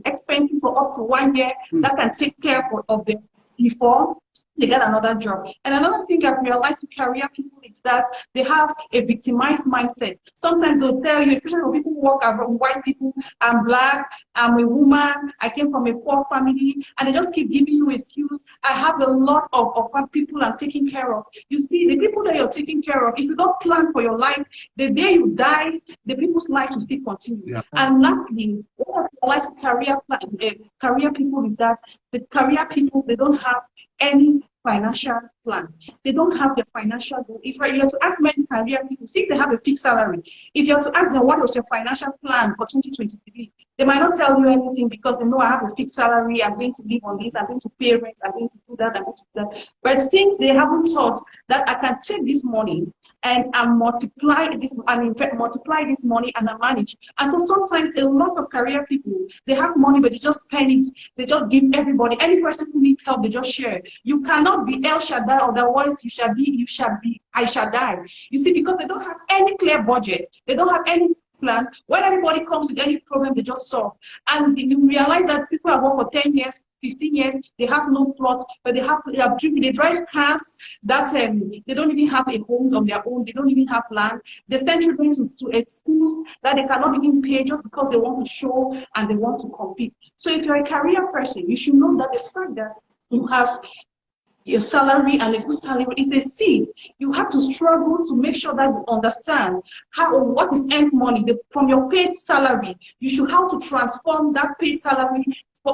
expenses for up to 1 year that can take care of them before they get another job. And another thing I've realized with career people is that they have a victimized mindset. Sometimes they'll tell you, especially when people work around white people, I'm black, I'm a woman, I came from a poor family, and they just keep giving you excuse. I have a lot of people I'm taking care of. You see, the people that you're taking care of, if you don't plan for your life, the day you die, the people's lives will still continue. Yeah. And lastly, what I've realized with career people is that the career people, they don't have any financial plan. They don't have their financial goal. If you're to ask many career people, since they have a fixed salary, if you're to ask them what was your financial plan for 2023, they might not tell you anything because they know I have a fixed salary, I'm going to live on this, I'm going to pay rent, I'm going to do that, I'm going to do that. But since they haven't thought that I can take this money and I multiply this money and I manage. And so sometimes a lot of career people, they have money, but they just spend it. They just give everybody. Any person who needs help, they just share. You cannot be El Shaddai, otherwise you shall be I shall die. You see, because they don't have any clear budget. They don't have any plan. When everybody comes with any problem, they just solve. And you realize that people have worked for 10 years, 15 years, they have no plots, but they drive cars that they don't even have a home of their own, they don't even have land. They send children to schools that they cannot even pay just because they want to show and they want to compete. So if you're a career person, you should know that the fact that you have your salary and a good salary is a seed. You have to struggle to make sure that you understand what is earned money from your paid salary. You should have to transform that paid salary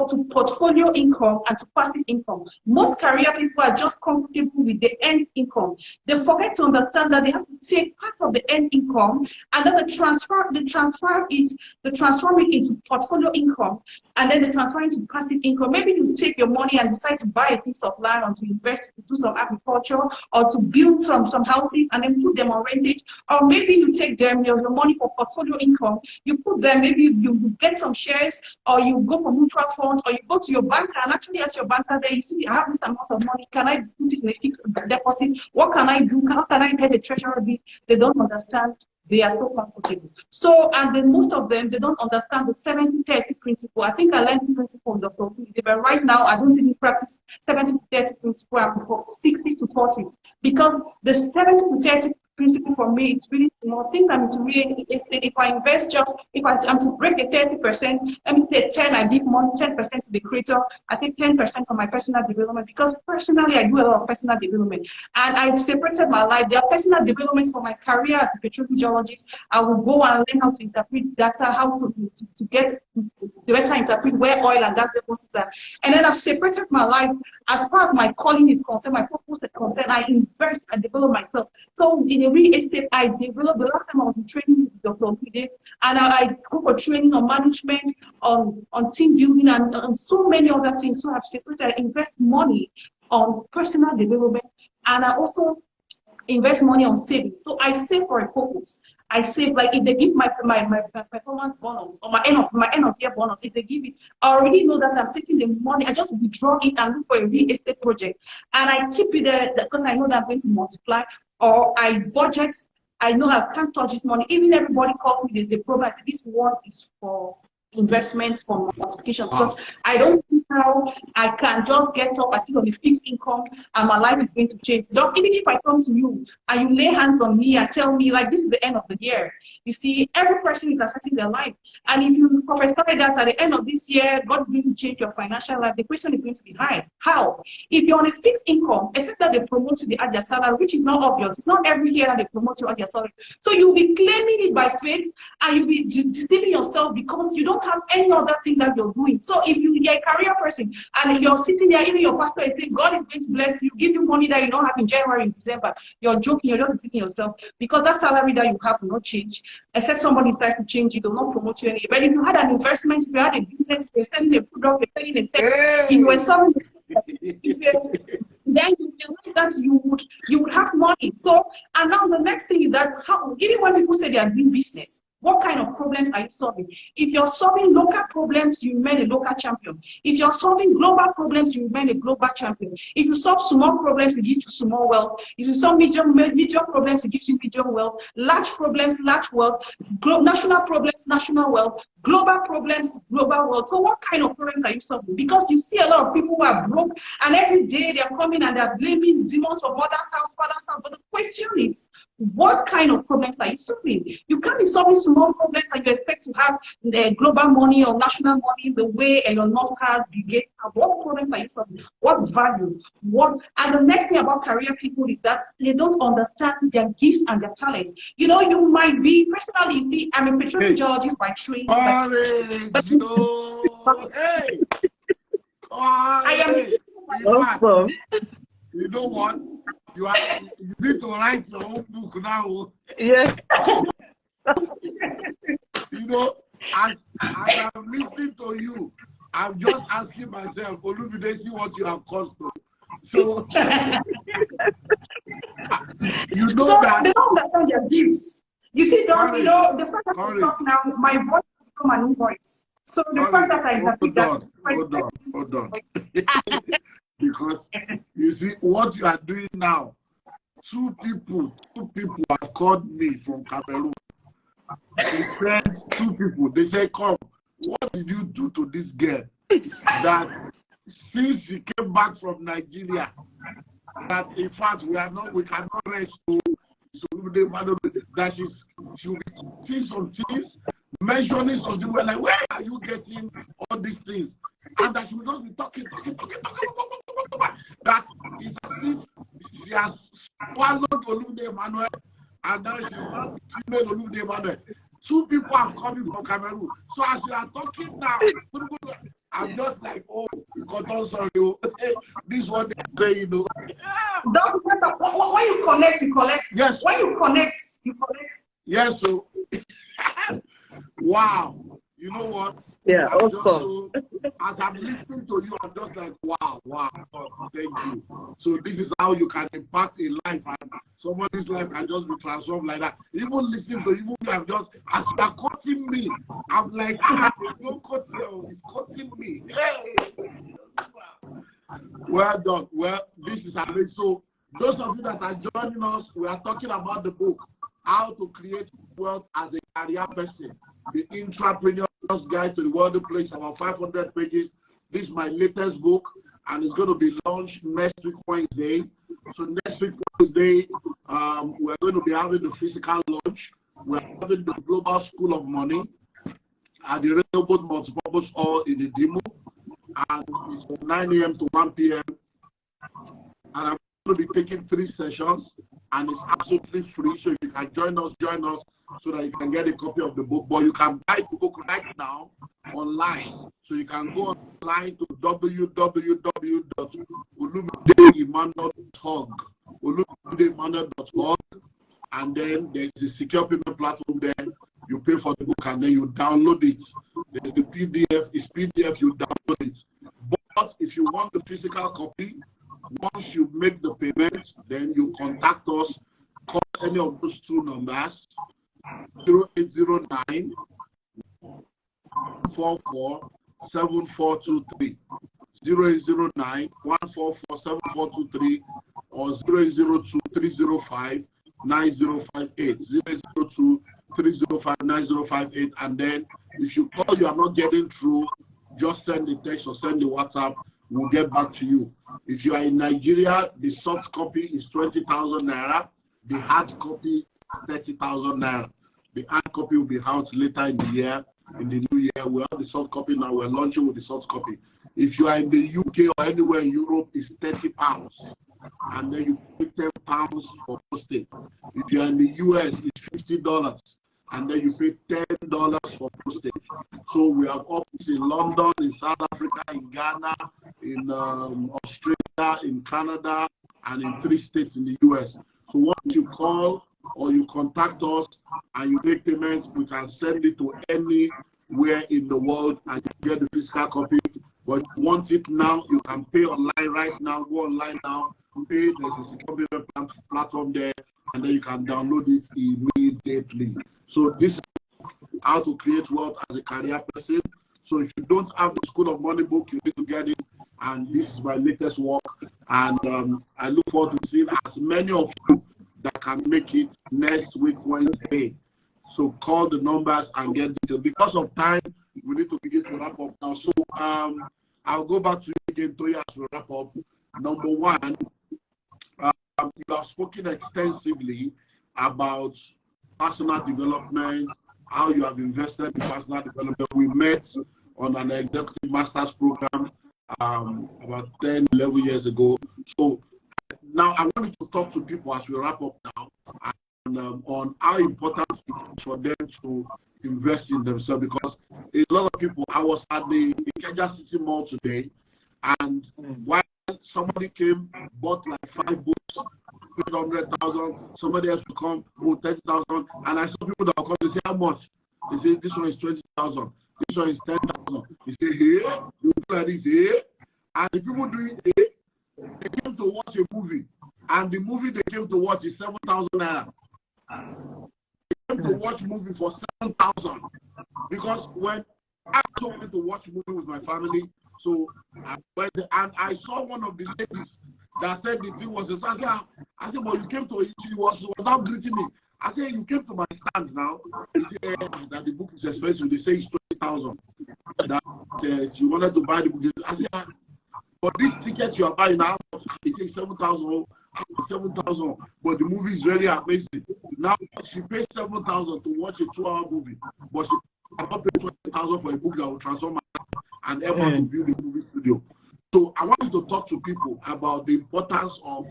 to portfolio income and to passive income. Most career people are just comfortable with the end income. They forget to understand that they have to take part of the end income and then they transform it into portfolio income, and then they transfer it into passive income. Maybe you take your money and decide to buy a piece of land or to invest, to do some agriculture or to build some houses and then put them on rentage. Or maybe you take your money for portfolio income, you put them, maybe you get some shares, or you go for mutual funds, or you go to your banker and actually ask your banker there, you see, I have this amount of money, can I put it in a fixed deposit? What can I do? How can I get a treasury bill? They don't understand. They are so comfortable. So, and then most of them, they don't understand the 70-30 principle. I think I learned this principle from Dr. Olumide, but right now I don't even practice 70-30 principle. I'm for 60-40, because the 70-30 principle for me is really small. Since I'm into real estate, if I invest if I'm to break the 30%, let me say 10, I give money, 10% to the creator, I take 10% for my personal development, because personally I do a lot of personal development. And I've separated my life. There are personal developments for my career as a petroleum geologist. I will go and learn how to interpret data, how to get the better interpret where oil and gas deposits are. And then I've separated my life as far as my calling is concerned, my purpose is concerned. I invest and develop myself. So in the real estate, I developed, the last time I was in training with Dr. Olumide, and I go for training on management, on team building, and on so many other things. So I've separated, I invest money on personal development, and I also invest money on savings. So I save for a purpose. I save, like if they give my performance bonus or my end of year bonus, if they give it, I already know that I'm taking the money. I just withdraw it and look for a real estate project, and I keep it there because I know that I'm going to multiply. Or I budget. I know I can't touch this money. Even everybody calls me, there's a program. This one is for investments, for multiplication, because I don't see how I can just get up, I sit on a fixed income and my life is going to change. Even if I come to you and you lay hands on me and tell me like this is the end of the year, you see, every person is assessing their life. And if you prophesy that at the end of this year, God is going to change your financial life, the question is going to be high. How? If you're on a fixed income, except that they promote you, they add their salary, which is not obvious. It's not every year that they promote you, add their salary. So you'll be claiming it by faith and you'll be deceiving yourself because you don't have any other thing that you're doing. So if you're a career person and you're sitting there, even your pastor is saying God is going to bless you, give you money that you don't have in January and December, you're joking, you're just deceiving yourself, because that salary that you have will not change, except somebody decides to change it, will not promote you anyway. But if you had an investment, if you had a business, you're selling a product, you're selling a service, if you were selling then you realize that you would have money. So, and now the next thing is that even when people say they are doing business, what kind of problems are you solving? If you're solving local problems, you remain a local champion. If you're solving global problems, you remain a global champion. If you solve small problems, it gives you small wealth. If you solve medium problems, it gives you medium wealth. Large problems, large wealth. National problems, national wealth. Global problems, global wealth. So what kind of problems are you solving? Because you see a lot of people who are broke, and every day they're coming and they're blaming demons from mother's house, father's house. But the question is, what kind of problems are you solving? You can't be solving small problems and you expect to have global money or national money the way Elon Musk has, Bill Gates have. What problems are you solving? What value? And the next thing about career people is that they don't understand their gifts and their talents. You know, you might be, personally, you see, I'm a petroleum geologist by training. But I am. You know what? You need to write your own book now. Yes. You know, as I'm listening to you, I'm just asking myself, Olumide, see what you have cost to. So, you know so that. they don't understand their gifts. You see, Doc, you know, the fact that I talk now, my voice become an invoice. So the fact that I exhibit that. Hold on. Because you see what you are doing now. Two people have called me from Cameroon. They said, two people, they said, come, what did you do to this girl that since she came back from Nigeria, that in fact we cannot rest to that she'll be saying some things, mentioning something, we're like, where are you getting all these things? And that she will just be talking. That is as if she has swallowed Olumide Emmanuel, and now she's not female Olumide Emmanuel. Two people are coming from Cameroon. So as you are talking now, I'm just like, oh, God, sorry, this is what they're saying, you know. When you connect, you collect. Yes. When you connect, you collect. Yes, so wow. You know what? Yeah, awesome. As I'm listening to you, I'm just like, wow, thank you. So this is how you can impact a life, and somebody's life can just be transformed like that. Even listening to you, I'm just, as you're quoting me, I'm like, don't quote you, it's quoting me. Hey! Well done. Well, this is amazing. So those of you that are joining us, we are talking about the book, How to Create Wealth as a Career Person, the Intrapreneur's Guide to the Wealthy Place, about 500 pages. This is my latest book, and it's going to be launched next week, Wednesday. So next week, Wednesday, we're going to be having the physical launch. We're having the Global School of Money at the Rehoboth Multipurpose Hall in the Demo, and it's from 9 a.m. to 1 p.m. And I'm going to be taking 3 sessions, and it's absolutely free. So you can join us so that you can get a copy of the book. But you can buy the book right now online. So you can go online to www.olumideemmanuel.org, olumideemmanuel.org, and then there's the secure payment platform there. You pay for the book and then you download it. There's the PDF. It's PDF, you download it. But if you want the physical copy, once you make the payment, then you contact us. Call any of those 2 numbers, 0809 144 7423, 0809 144 7423, or 0802 305 9058, 0802 305 9058. And then if you call, you are not getting through, just send the text or send the WhatsApp. We'll get back to you. If you are in Nigeria, the soft copy is 20,000 naira. The hard copy, 30,000 naira. The hard copy will be out later in the year, in the new year. We have the soft copy now. We're launching with the soft copy. If you are in the UK or anywhere in Europe, it's £30. And then you pay £10 for postage. If you are in the US, it's $50. And then you pay $10 for postage. So we have offices in London, in South Africa, in Ghana, in Australia, in Canada, and in 3 states in the US. So once you call or you contact us and you make payments, we can send it to anywhere in the world and you get the physical copy. But if you want it now, you can pay online right now. Go online now, pay. There's a secure payment platform there, and then you can download it immediately. So this is how to create wealth as a career person. So if you don't have the School of Money book, you need to get it. And this is my latest work. And I look forward to seeing as many of you that can make it next week, Wednesday. So call the numbers and get details. Because of time, we need to begin to wrap up now. So I'll go back to you again, Toyin, as we wrap up. Number one, you have spoken extensively about personal development, how you have invested in personal development. We met on an executive master's program about 10, 11 years ago. So now I want to talk to people as we wrap up now and, on how important it is for them to invest in themselves, because a lot of people, I was at the Ikeja City Mall today, and while somebody came, bought like 5 books, 800,000. Somebody else will come, oh, 30,000. And I saw people that will come and say, how much? They say, this one is 20,000. This one is 10,000. They say, here, you do like this, here. And the people doing it, they came to watch a movie. And the movie they came to watch is 7,000 naira. They came to watch a movie for 7,000. Because when I went to watch a movie with my family, so I went there, and I saw one of the ladies that said the thing was a stand. I said, well, you came to it, she was not greeting me. I said, you came to my stand now. They said that the book is expensive. They say it's 20,000. That she wanted to buy the book. I said, but this ticket you are buying now, it takes 7,000. 7,000, but the movie is very amazing. Now she pays 7,000 to watch a 2-hour movie, but she cannot pay 20,000 for a book that will transform her and ever to build a movie studio. So I want you to talk to people about the importance of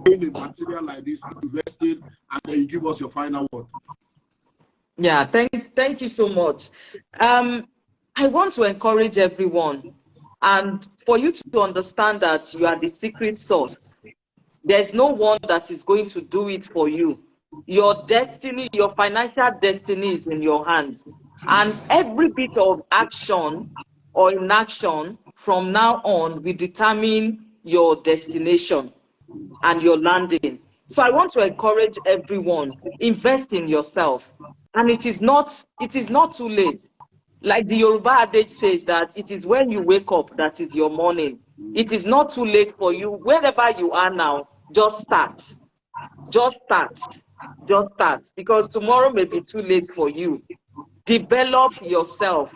buying a material like this, investing, and then you give us your final word. Yeah, thank you so much. I want to encourage everyone, and for you to understand that you are the secret sauce. There's no one that is going to do it for you. Your destiny, your financial destiny is in your hands. And every bit of action or inaction from now on will determine your destination and your landing. So I want to encourage everyone, invest in yourself. And it is not too late. Like the Yoruba adage says that it is when you wake up that is your morning. It is not too late for you. Wherever you are now, just start. Just start. Just start. Because tomorrow may be too late for you. Develop yourself.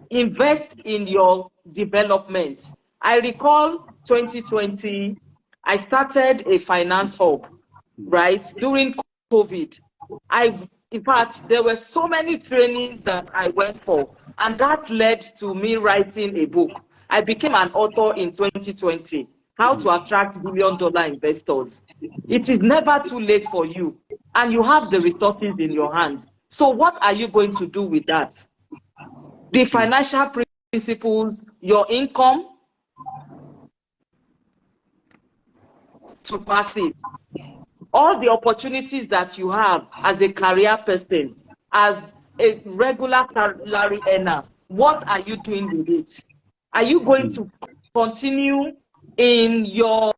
Invest in your development. I recall 2020, I started a finance hub, right? During COVID. In fact, there were so many trainings that I went for, and that led to me writing a book. I became an author in 2020, How to Attract Billion-Dollar Investors. It is never too late for you, and you have the resources in your hands. So what are you going to do with that? The financial principles, your income, to passive. All the opportunities that you have as a career person, as a regular salary earner, what are you doing with it? Are you going to continue in your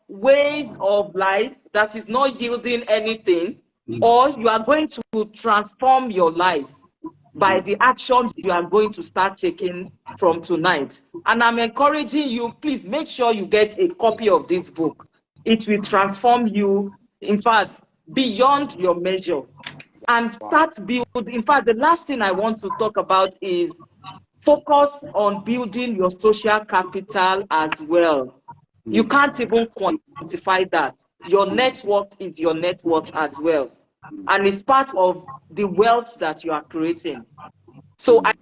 ways of life that is not yielding anything, or you are going to transform your life by the actions you are going to start taking from tonight? And I'm encouraging you, please make sure you get a copy of this book. It will transform you, in fact, beyond your measure, and start building. In fact, the last thing I want to talk about is focus on building your social capital as well. You can't even quantify that. Your network is your net worth as well. And it's part of the wealth that you are creating. So I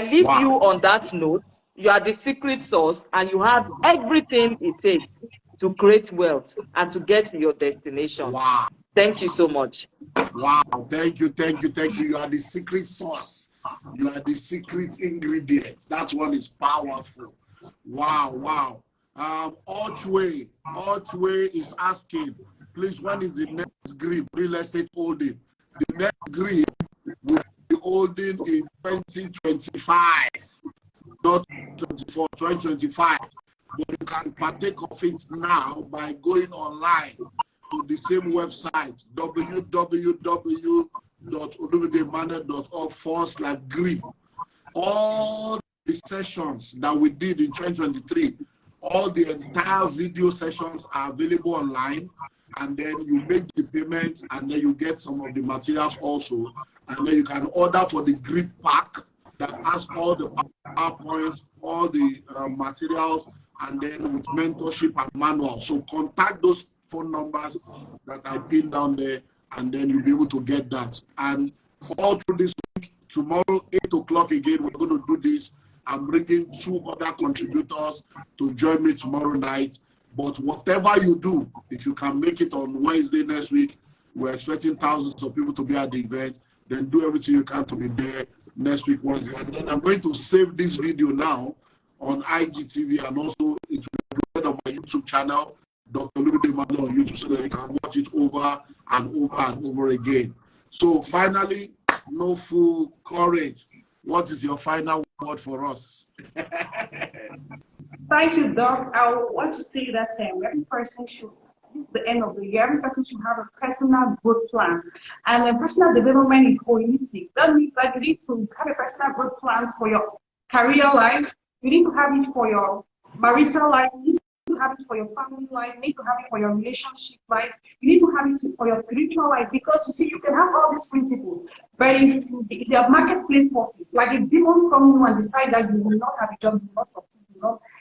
leave you on that note. You are the secret sauce, and you have everything it takes to create wealth and to get to your destination. Wow. Thank you so much. Wow. Thank you. You are the secret sauce. You are the secret ingredient. That one is powerful. Wow. Archway is asking, please, when is the next grip real estate holding? The next grip will be holding in 2025, not 24, 2025. But you can partake of it now by going online to the same website, www.olumideemmanuel.org/grip. All the sessions that we did in 2023, all the entire video sessions are available online, and then you make the payment, and then you get some of the materials also, and then you can order for the grip pack that has all the PowerPoints, all the materials, and then with mentorship and manual. So contact those phone numbers that I pinned down there, and then you'll be able to get that. And all through this week, tomorrow, 8 o'clock again, we're going to do this. I'm bringing 2 other contributors to join me tomorrow night. But whatever you do, if you can make it on Wednesday next week, we're expecting thousands of people to be at the event, then do everything you can to be there next week, Wednesday. And then I'm going to save this video now on IGTV, and also it will be on my YouTube channel, Dr. Olumide Emmanuel on YouTube, so that you can watch it over and over and over again. So finally, Nofu, Courage, what is your final word for us? Thank you, Doc. I want to say that every person should, this is the end of the year, every person should have a personal growth plan. And personal development is holistic. That means that you need to have a personal growth plan for your career life. You need to have it for your marital life. You need to have it for your family life. You need to have it for your relationship life. You need to have it for your spiritual life, because you see, you can have all these principles, but if they are marketplace forces, like if demons come in and decide that you will not have a job, you will not succeed,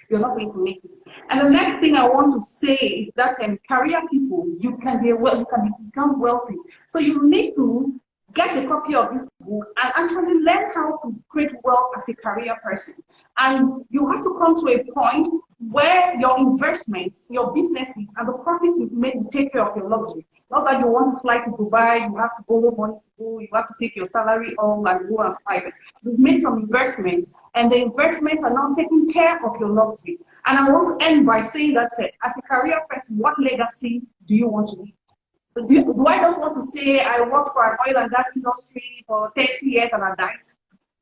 you're not going to make it. And the next thing I want to say is that career people, you can become wealthy. So you need to get a copy of this book and actually learn how to create wealth as a career person. And you have to come to a point where your investments, your businesses, and the profits you've made will take care of your luxury. Not that you want to fly to Dubai, you have to borrow money to go, you have to take your salary all and go and fly. You've made some investments, and the investments are now taking care of your luxury. And I want to end by saying that as a career person, what legacy do you want to leave? Do I just want to say I worked for an oil and gas industry for 30 years and I died?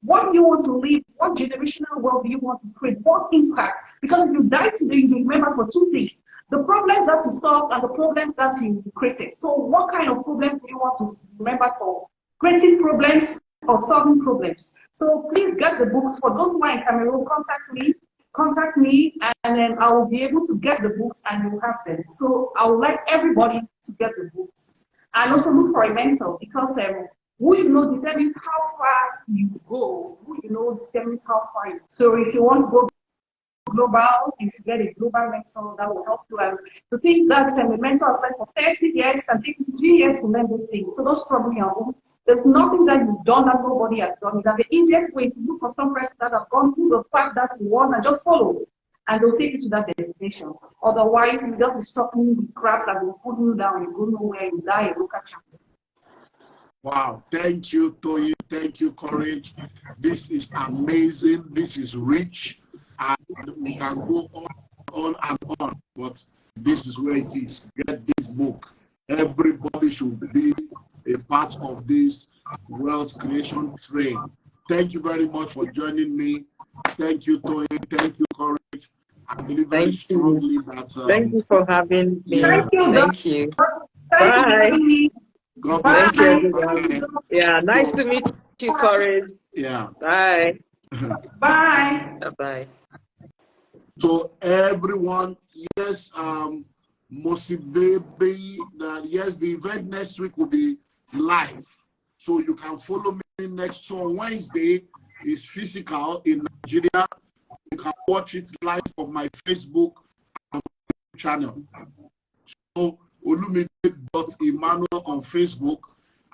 What do you want to leave? What generational wealth do you want to create? What impact? Because if you die today, you remember for two things: the problems that you solved and the problems that you created. So what kind of problems do you want to remember for? Creating problems or solving problems? So please get the books. For those who are in Cameroon, contact me, and then I will be able to get the books and you have them. So I would like everybody to get the books. And also look for a mentor, because who you know determines how far you go. Who you know determines how far you go. So if you want to go global, you should get a global mentor that will help you. And the things that a mentor has learned for 30 years and take you 3 years to learn those things. So don't struggle your own. There's nothing that you've done that nobody has done. That the easiest way to look for some person that have gone through the path that you want and just follow, and they'll take you to that destination. Otherwise, you just be stuck in the cracks and will pull you down. You go nowhere. You die a local champion. Wow, thank you, Toyin. Thank you, Courage. This is amazing. This is rich, and we can go on and on. But this is where it is. Get this book. Everybody should be a part of this wealth creation train. Thank you very much for joining me. Thank you, Toyin. Thank you, Courage. I believe very strongly that. Thank you for having me. Thank you. Thank you. Bye. God Thank bless you, you. everyone. Yeah, nice to meet you, Courage. Yeah. Bye. Bye. Bye. So everyone, yes, Mosi Baby, yes, the event next week will be live. So you can follow me next. So Wednesday is physical in Nigeria. You can watch it live on my Facebook and channel. So Olumide.Emmanuel on Facebook,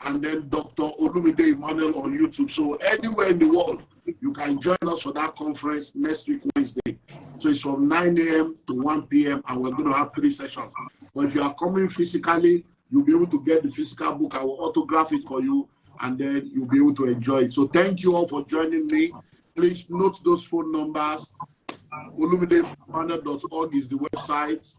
and then Dr. Olumide Emmanuel on YouTube. So anywhere in the world, you can join us for that conference next week, Wednesday. So it's from 9 a.m. to 1 p.m. and we're going to have 3 sessions. But if you are coming physically, you'll be able to get the physical book. I will autograph it for you, and then you'll be able to enjoy it. So thank you all for joining me. Please note those phone numbers. Olumideemmanuel.org is the website,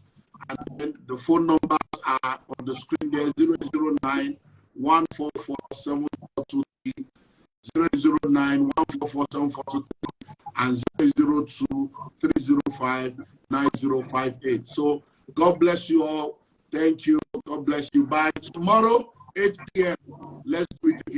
and then the phone numbers are on the screen there: 009 144 7423, 009 144 7423, and 002 305 9058. So God bless you all. Thank you. God bless you. Bye. Tomorrow, 8 p.m. Let's do it again.